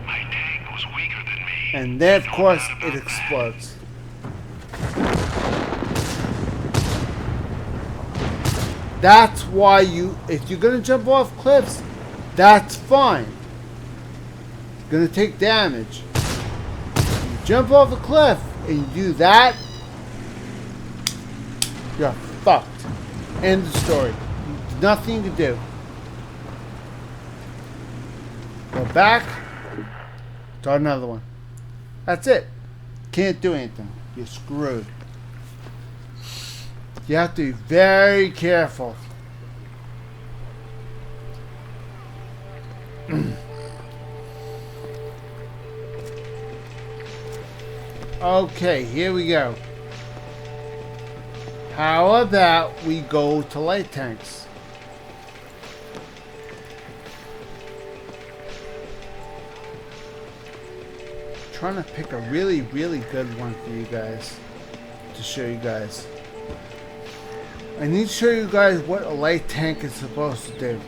My tank was weaker than me. And then, of course, it explodes. That's why if you're gonna jump off cliffs, that's fine. You're gonna take damage. You jump off a cliff and you do that, you're fucked. End of story. Nothing you can do. Go back. Start another one. That's it. Can't do anything. You're screwed. You have to be very careful. Okay, here we go. How about we go to light tanks? Trying to pick a really, really good one for you guys to show you guys. I need to show you guys what a light tank is supposed to do.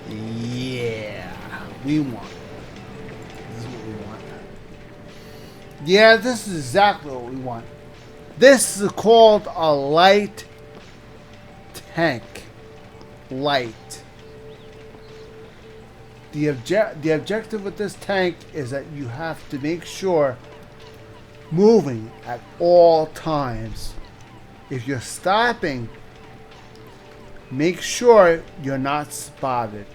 Yeah, we want. This is what we want. Yeah, this is exactly what we want. This is called a light tank. Light. The objective with this tank is that you have to make sure moving at all times. If you're stopping, make sure you're not spotted.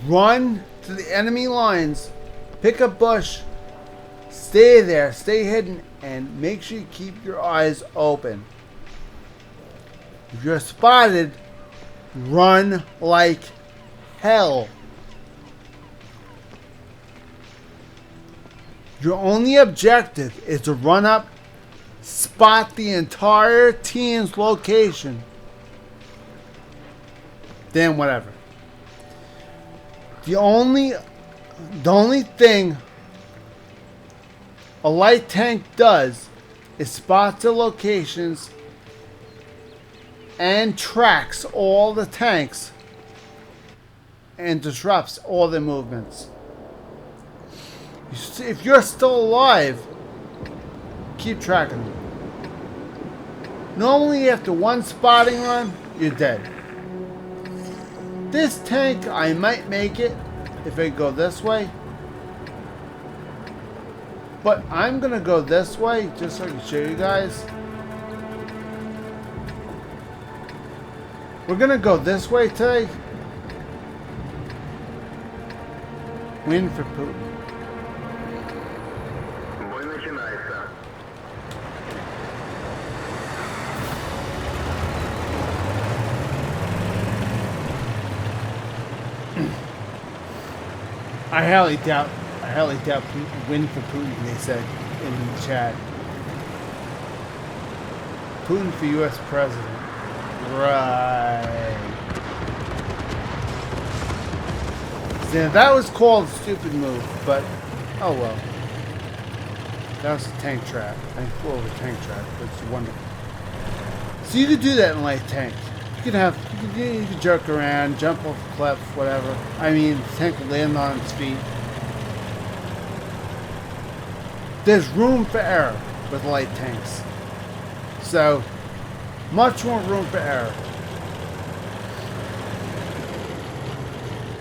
Run to the enemy lines, pick a bush, stay there, stay hidden, and make sure you keep your eyes open. If you're spotted, run like hell. Your only objective is to run up, spot the entire team's location. Then whatever. The only thing a light tank does is spot the locations and tracks all the tanks and disrupts all their movements. If you're still alive, keep tracking them. Normally after one spotting run, you're dead. This tank, I might make it if I go this way. But I'm going to go this way just so I can show you guys. We're gonna go this way today. Win for Putin. Бой начинается. I highly doubt Putin, win for Putin, they said in the chat. Putin for U.S. president. Right. Yeah, that was called a stupid move, but oh well. That was a tank trap. I flew over a tank trap, but it's wonderful. So you could do that in light tank. You could jerk around, jump off a cliff, whatever. I mean, the tank could land on its feet. There's room for error with light tanks. So, much more room for error.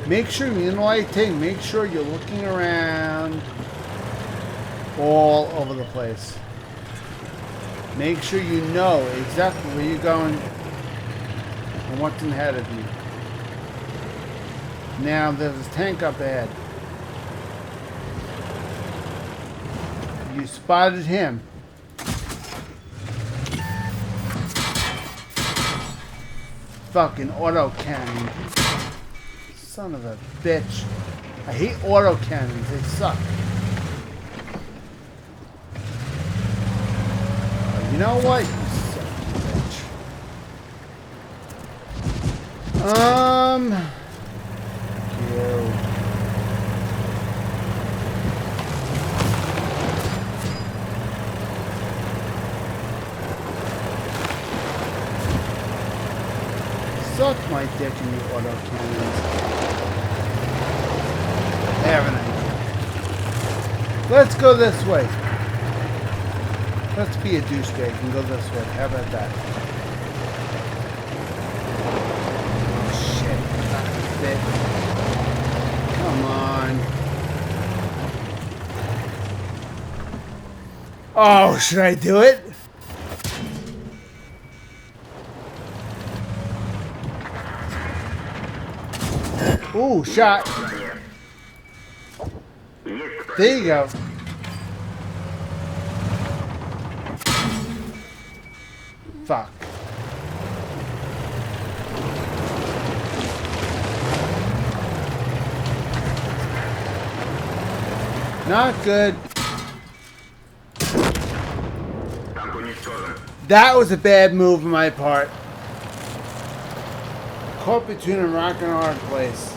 Make sure you're in the light tank, make sure you're looking around all over the place. Make sure you know exactly where you're going and what's ahead of you. Now there's a tank up ahead. You spotted him. Fucking auto cannon. Son of a bitch. I hate auto cannons. They suck. You know what? You son of a bitch. You. Suck my dick in the auto cannons. Have an idea. Let's go this way. Let's be a douchebag and go this way. How about that? Oh shit. Come on. Oh, should I do it? Ooh, shot. There you go. Fuck. Not good. That was a bad move on my part. Caught between a rock and a hard place.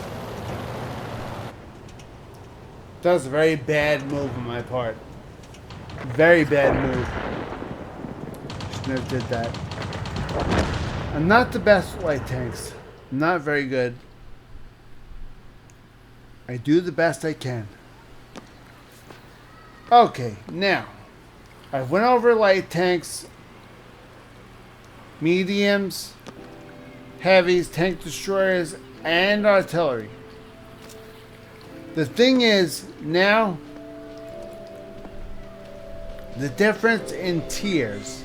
That was a very bad move on my part. Very bad move. Just never did that. I'm not the best with light tanks. I'm not very good. I do the best I can. Okay, now. I went over light tanks, mediums, heavies, tank destroyers, and artillery. The thing is, now, the difference in tiers.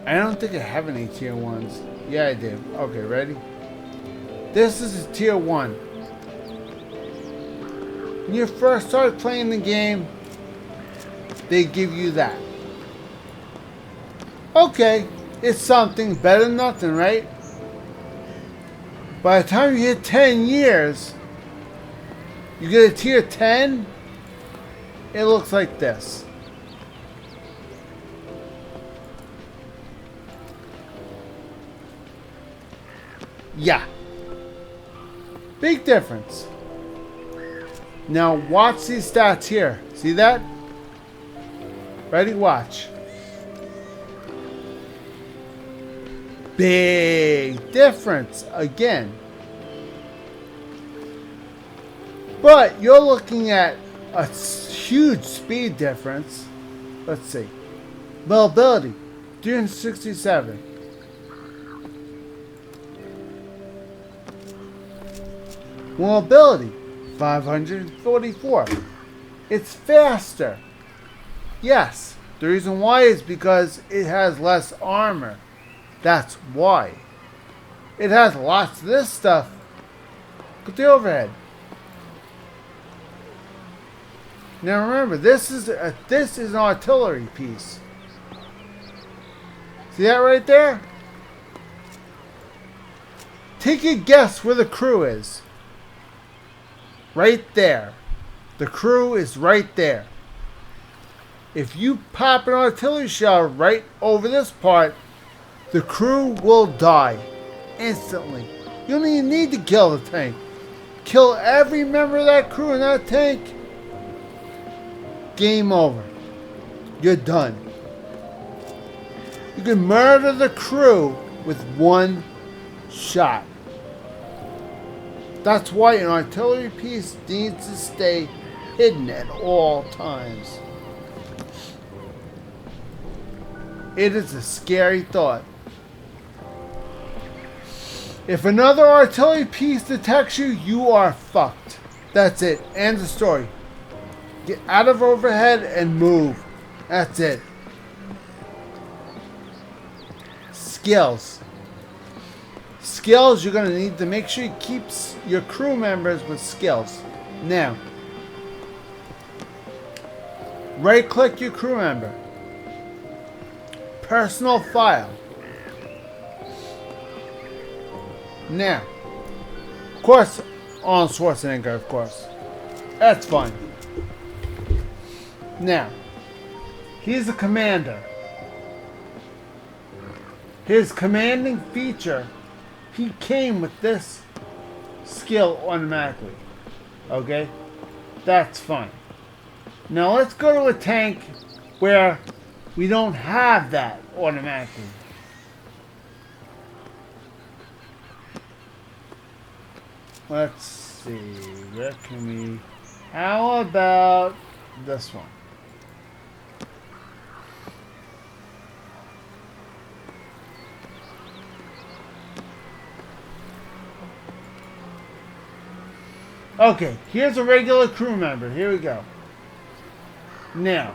I don't think I have any tier 1s. Yeah, I do. Okay, ready? This is a tier 1. When you first start playing the game, they give you that. Okay. It's something better than nothing, right? By the time you hit 10 years, you get a tier 10, it looks like this. Yeah. Big difference. Now watch these stats here. See that? Ready? Watch. Big difference again. But you're looking at a huge speed difference. Let's see. Mobility, 367. Mobility, 544. It's faster. Yes. The reason why is because it has less armor. That's why. It has lots of this stuff. Look at the overhead. Now remember, this is an artillery piece. See that right there? Take a guess where the crew is. Right there. The crew is right there. If you pop an artillery shell right over this part, the crew will die instantly. You don't even need to kill the tank. Kill every member of that crew in that tank. Game over. You're done. You can murder the crew with one shot. That's why an artillery piece needs to stay hidden at all times. It is a scary thought. If another artillery piece detects you, you are fucked. That's it. End of story. Get out of overhead and move. That's it. Skills. Skills, you're going to need to make sure you keep your crew members with skills. Now, right click your crew member. Personal file. Now, of course, Arnold Schwarzenegger, of course. That's fine. Now, he's a commander. His commanding feature, he came with this skill automatically. Okay? That's fine. Now let's go to a tank where we don't have that automatically. Let's see, where can we... How about this one? Okay, here's a regular crew member. Here we go. Now,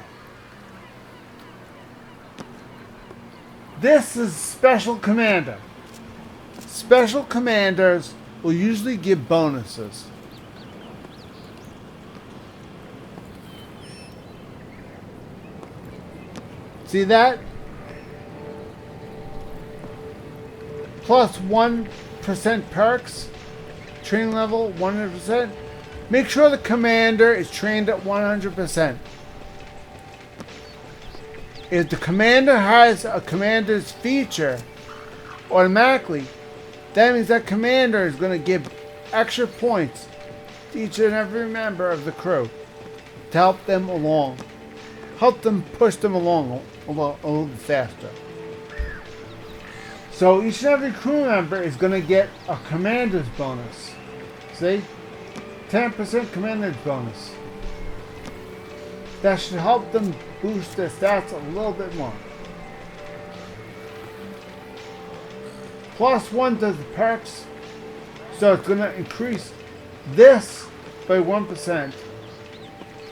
this is Special Commander. Special Commanders will usually give bonuses. See that? Plus 1% perks. Training level 100%. Make sure the commander is trained at 100%. If the commander has a commander's feature automatically, that means that commander is going to give extra points to each and every member of the crew to help them along. Help them push them along a little faster. So each and every crew member is going to get a commander's bonus. See? 10% commander's bonus. That should help them boost their stats a little bit more. Plus 1 does the perks. So it's going to increase this by 1%.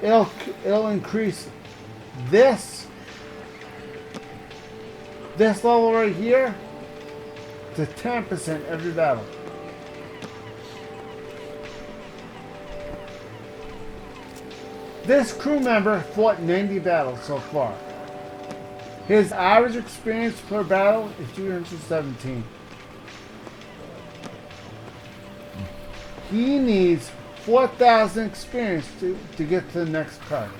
It'll increase this level right here to 10% every battle. This crew member fought 90 battles so far. His average experience per battle is 317. He needs 4,000 experience to get to the next card.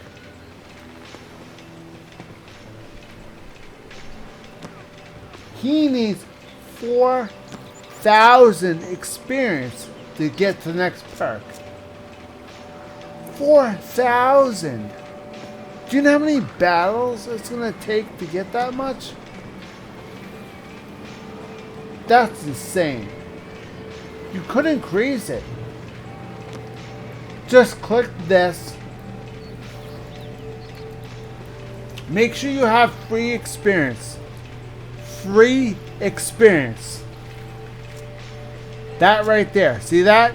He needs 4,000 experience to get to the next perk. 4,000! Do you know how many battles it's going to take to get that much? That's insane. You could increase it. Just click this. Make sure you have free experience. Free experience. That right there. See that?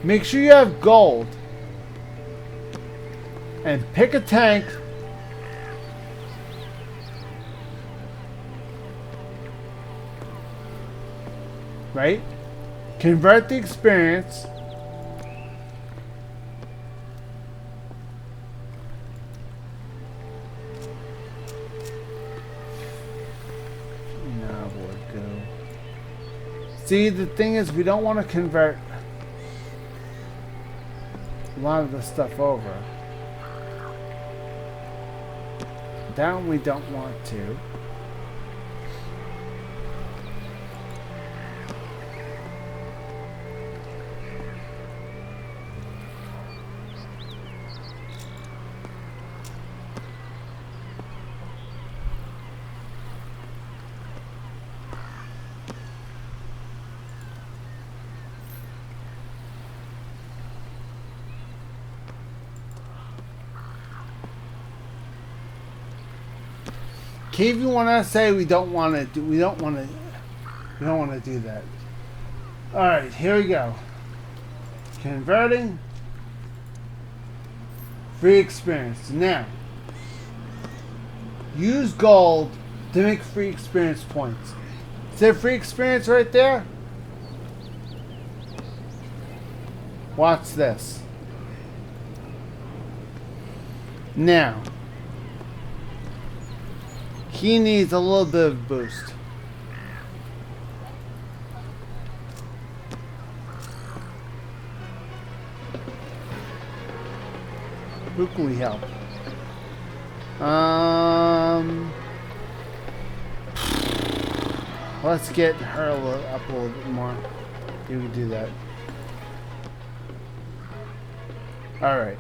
Make sure you have gold. and pick a tank. Right? Convert the experience. Now we'll go. See, the thing is, we don't want to convert a lot of the stuff over. Down we don't want to. Okay, if you want to say we don't want to do that. All right, here we go. Converting free experience. Now, use gold to make free experience points. Is there free experience right there? Watch this. Now, he needs a little bit of boost. Who can we help? Let's get her up a little bit more. You can do that. Alright.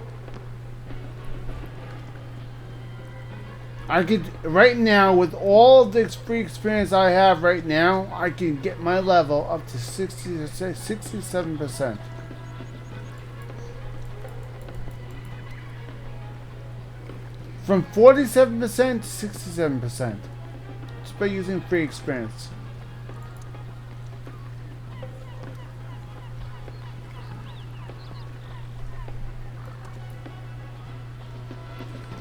I could, right now, with all the free experience I have right now, I can get my level up to 67%. From 47% to 67%. Just by using free experience.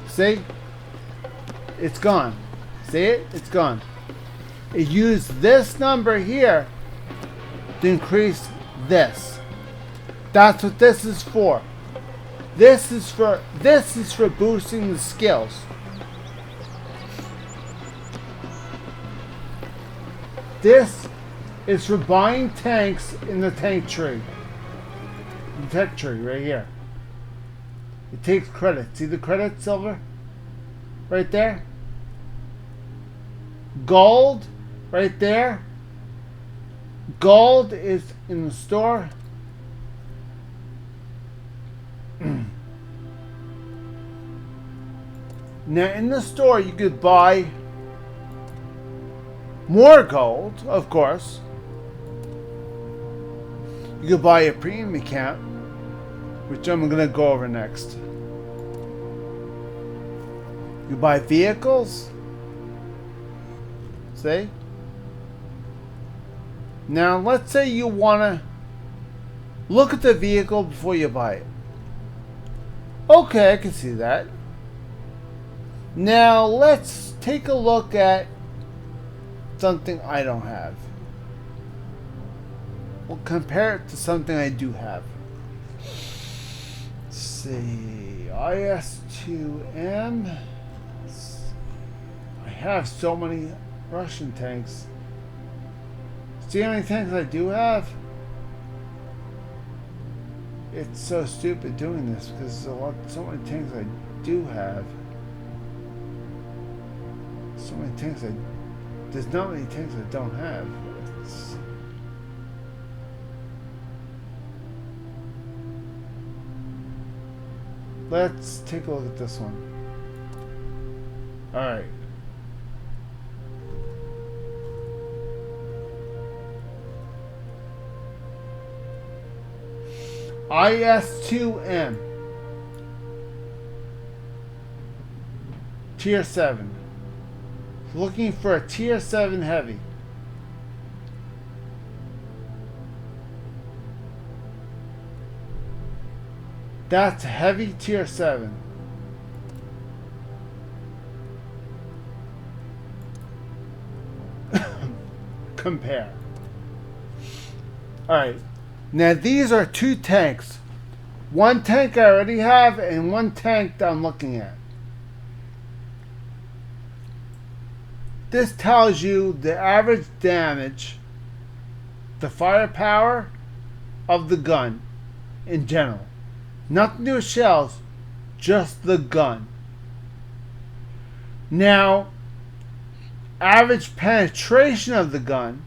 See? It's gone. See it? It's gone. It used this number here to increase this. That's what this is for. This is for boosting the skills. This is for buying tanks in the tank tree. The tech tree right here. It takes credit. See the credit, silver? Right there. Gold, right there. Gold is in the store. Now in the store you could buy more gold, of course. You could buy a premium account, which I'm going to go over next. You buy vehicles. See? Now, let's say you want to look at the vehicle before you buy it. Okay, I can see that. Now, let's take a look at something I don't have. We'll compare it to something I do have. Let's see. IS-2M. I have so many Russian tanks. See how many tanks I do have? It's so stupid doing this because so many tanks I do have. So many tanks there's not many tanks I don't have. Let's take a look at this one. Alright. IS-2M. Tier 7. Looking for a Tier 7 heavy. That's heavy Tier 7. compare. Alright. Now these are 2 tanks. One tank I already have and one tank that I'm looking at. This tells you the average damage, the firepower of the gun in general. Nothing to do with shells, just the gun. Now, average penetration of the gun.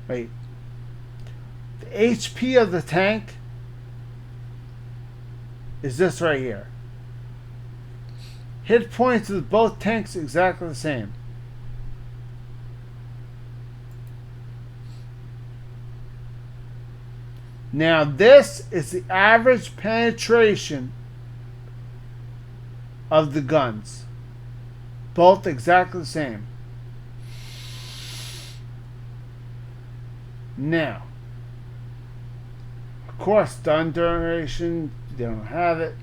Wait. The HP of the tank is this right here. Hit points of both tanks exactly the same. Now this is the average penetration of the guns. Both exactly the same. Now, of course, stun duration, they don't have it.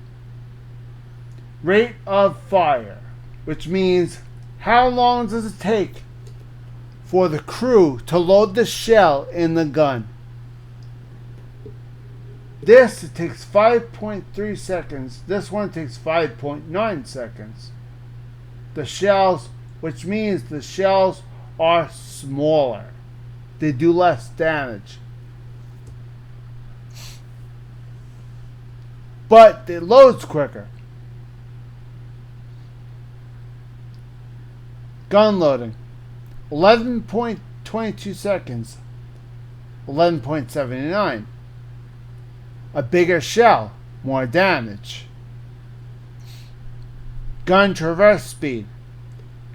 Rate of fire, which means how long does it take for the crew to load the shell in the gun. This it takes 5.3 seconds. This one takes 5.9 seconds. The shells, which means the shells are smaller. They do less damage. But it loads quicker. Gun loading. 11.22 seconds. 11.79. A bigger shell, more damage. Gun traverse speed.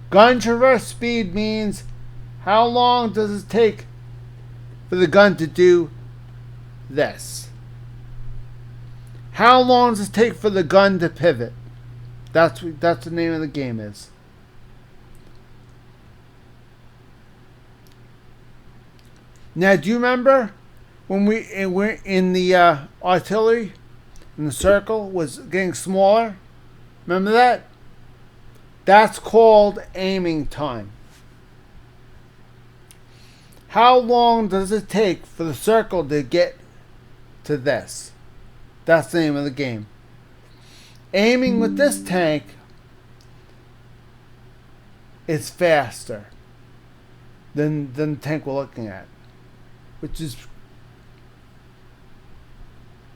Gun traverse speed means how long does it take for the gun to do this? How long does it take for the gun to pivot? That's the name of the game is. Now, do you remember when we're in the artillery, and the circle was getting smaller? Remember that? That's called aiming time. How long does it take for the circle to get to this? That's the name of the game. Aiming with this tank is faster than the tank we're looking at, which is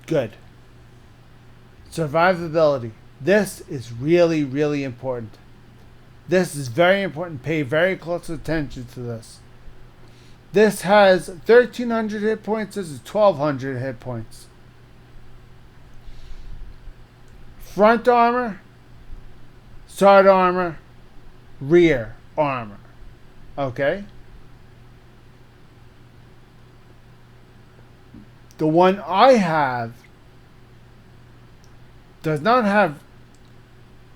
good. Survivability. This is really, really important. This is very important. Pay very close attention to this. This has 1,300 hit points. This is 1,200 hit points. Front armor, side armor, rear armor. Okay? The one I have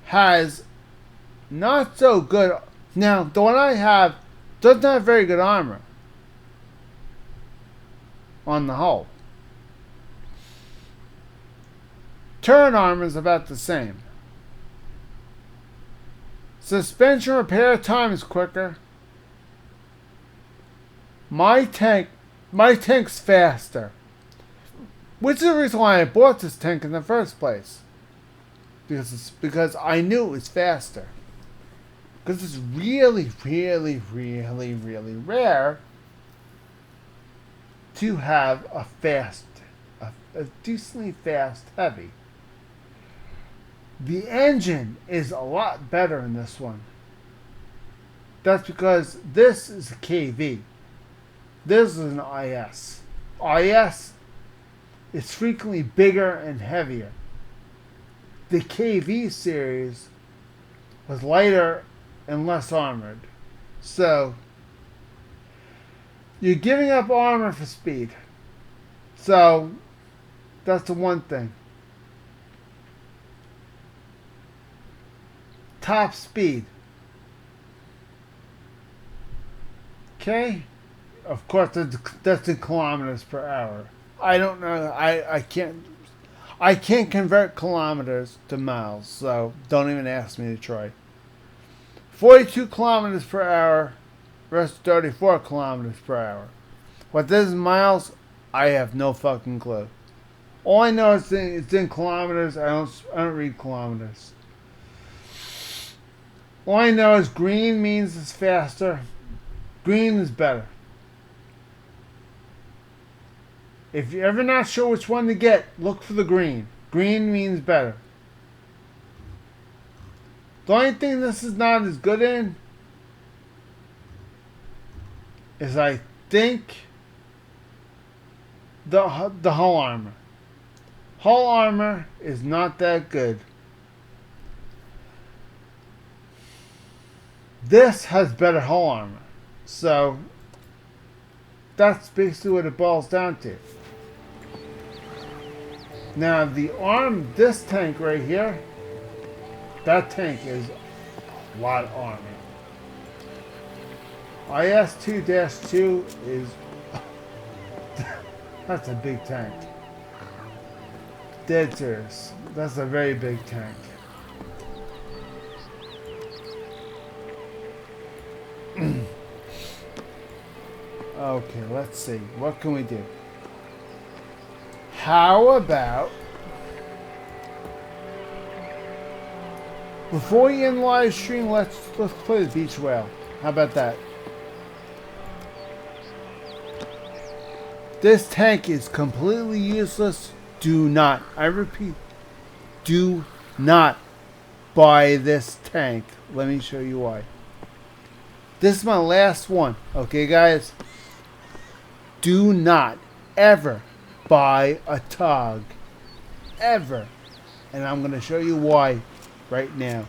has not so good. Now, the one I have doesn't have very good armor on the hull. Turn armor is about the same. Suspension repair time is quicker. My tank's faster. Which is the reason why I bought this tank in the first place. Because I knew it was faster. Because it's really, really, really, really rare to have a decently fast heavy. The engine is a lot better in this one. That's because this is a KV. This is an IS. IS is frequently bigger and heavier. The KV series was lighter and less armored. So, you're giving up armor for speed. So, that's the one thing. Top speed. Okay? Of course, that's in kilometers per hour. I don't know. I can't convert kilometers to miles, so don't even ask me to try. 42 kilometers per hour Rest 34 kilometers per hour. What this is miles, I have no fucking clue. All I know is it's in kilometers. I don't read kilometers. All I know is green means it's faster. Green is better. If you're ever not sure which one to get, look for the green. Green means better. The only thing this is not as good in is I think the hull armor. Hull armor is not that good. This has better hull armor. So that's basically what it boils down to. Now this tank right here, that tank is a lot of armor. IS-2-2 is that's a big tank. Dead serious. That's a very big tank. Okay, let's see. What can we do? How about before we end live stream, let's play the beach whale. How about that? This tank is completely useless. Do not, I repeat, do not buy this tank. Let me show you why. This is my last one, okay guys? Do not ever buy a TOG. Ever. And I'm going to show you why right now.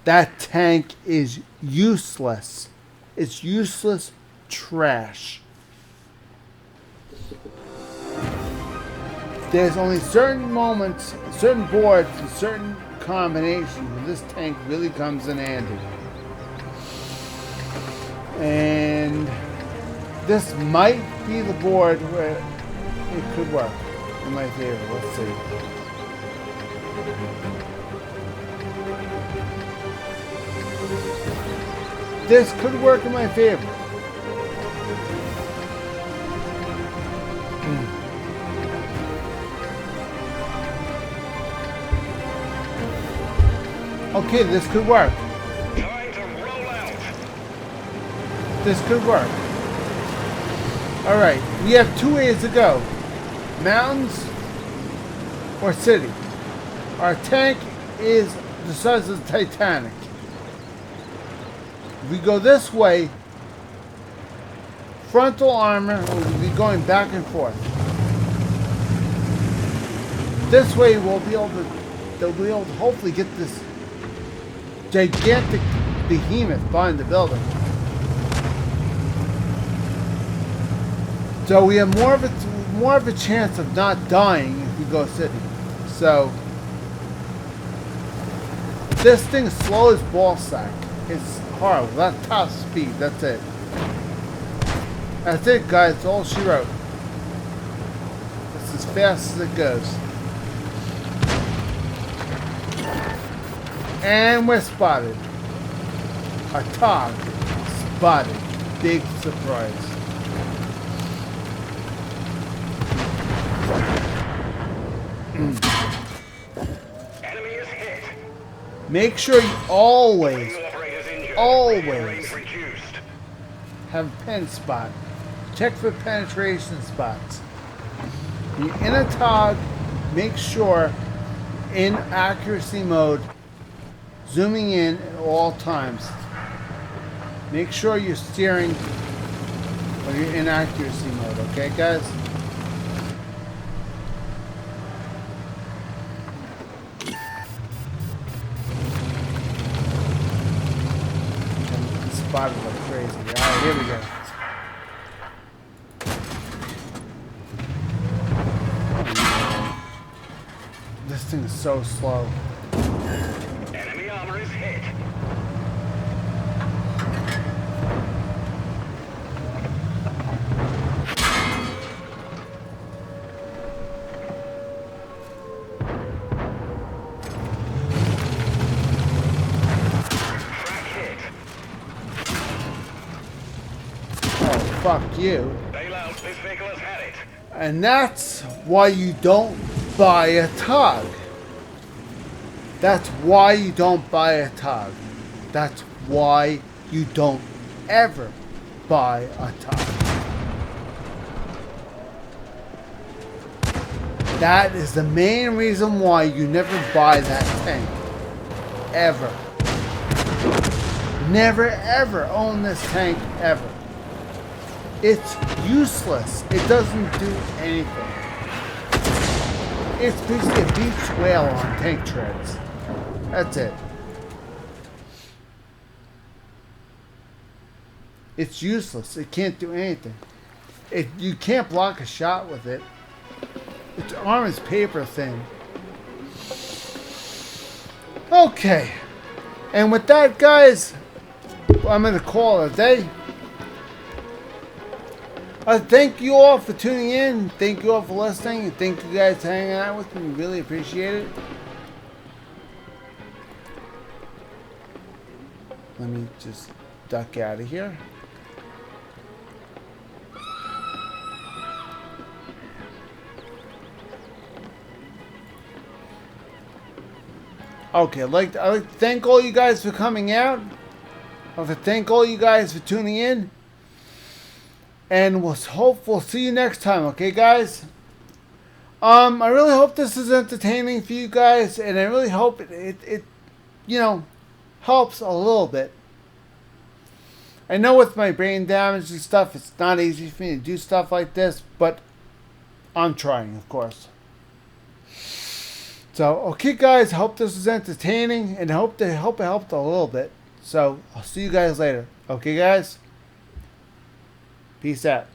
That tank is useless. It's useless trash. There's only certain moments, certain boards, and certain combinations where this tank really comes in handy. And this might be the board where it could work in my favor. Let's see. This could work in my favor. Okay, this could work. Time to roll out. This could work. Alright, we have 2 ways to go. Mountains or city. Our tank is the size of the Titanic. If we go this way, frontal armor will be going back and forth. This way they'll be able to hopefully get this gigantic behemoth behind the building. So we have more of a chance of not dying if we go city. So this thing is slow as ball sack. It's horrible. That's top speed. That's it. That's it, guys. That's all she wrote. It's as fast as it goes. And we're spotted. A TOG spotted. Big surprise. Enemy is hit. Make sure you always Operators injured. Always. Range reduced. have a pen spot. Check for penetration spots. When you're in a TOG, make sure in accuracy mode, zooming in at all times. Make sure you're steering when you're in accuracy mode, okay guys? I'm spotted like crazy. Alright, here we go. This thing is so slow. Enemy armor is hit. Track hit. fuck you. Bail out. This vehicle has had it. And that's why you don't buy a tug. That's why you don't buy a tug. That's why you don't ever buy a tug. That is the main reason why you never buy that tank. Ever. Never ever own this tank ever. It's useless. It doesn't do anything. It's basically a beach whale on tank treads. That's it. It's useless. It can't do anything. You can't block a shot with it. Its arm is paper thin. Okay. And with that, guys, I'm going to call it a day. Thank you all for tuning in. Thank you all for listening. And thank you guys for hanging out with me. Really appreciate it. Let me just duck out of here. Okay, I'd like to thank all you guys for coming out. I'd like to thank all you guys for tuning in. And we'll see you next time, okay, guys? I really hope this is entertaining for you guys, and I really hope it you know, helps a little bit. I know with my brain damage and stuff, it's not easy for me to do stuff like this, but I'm trying, of course. So, okay, guys, hope this was entertaining, and I hope it helped a little bit. So, I'll see you guys later. Okay, guys? Peace out.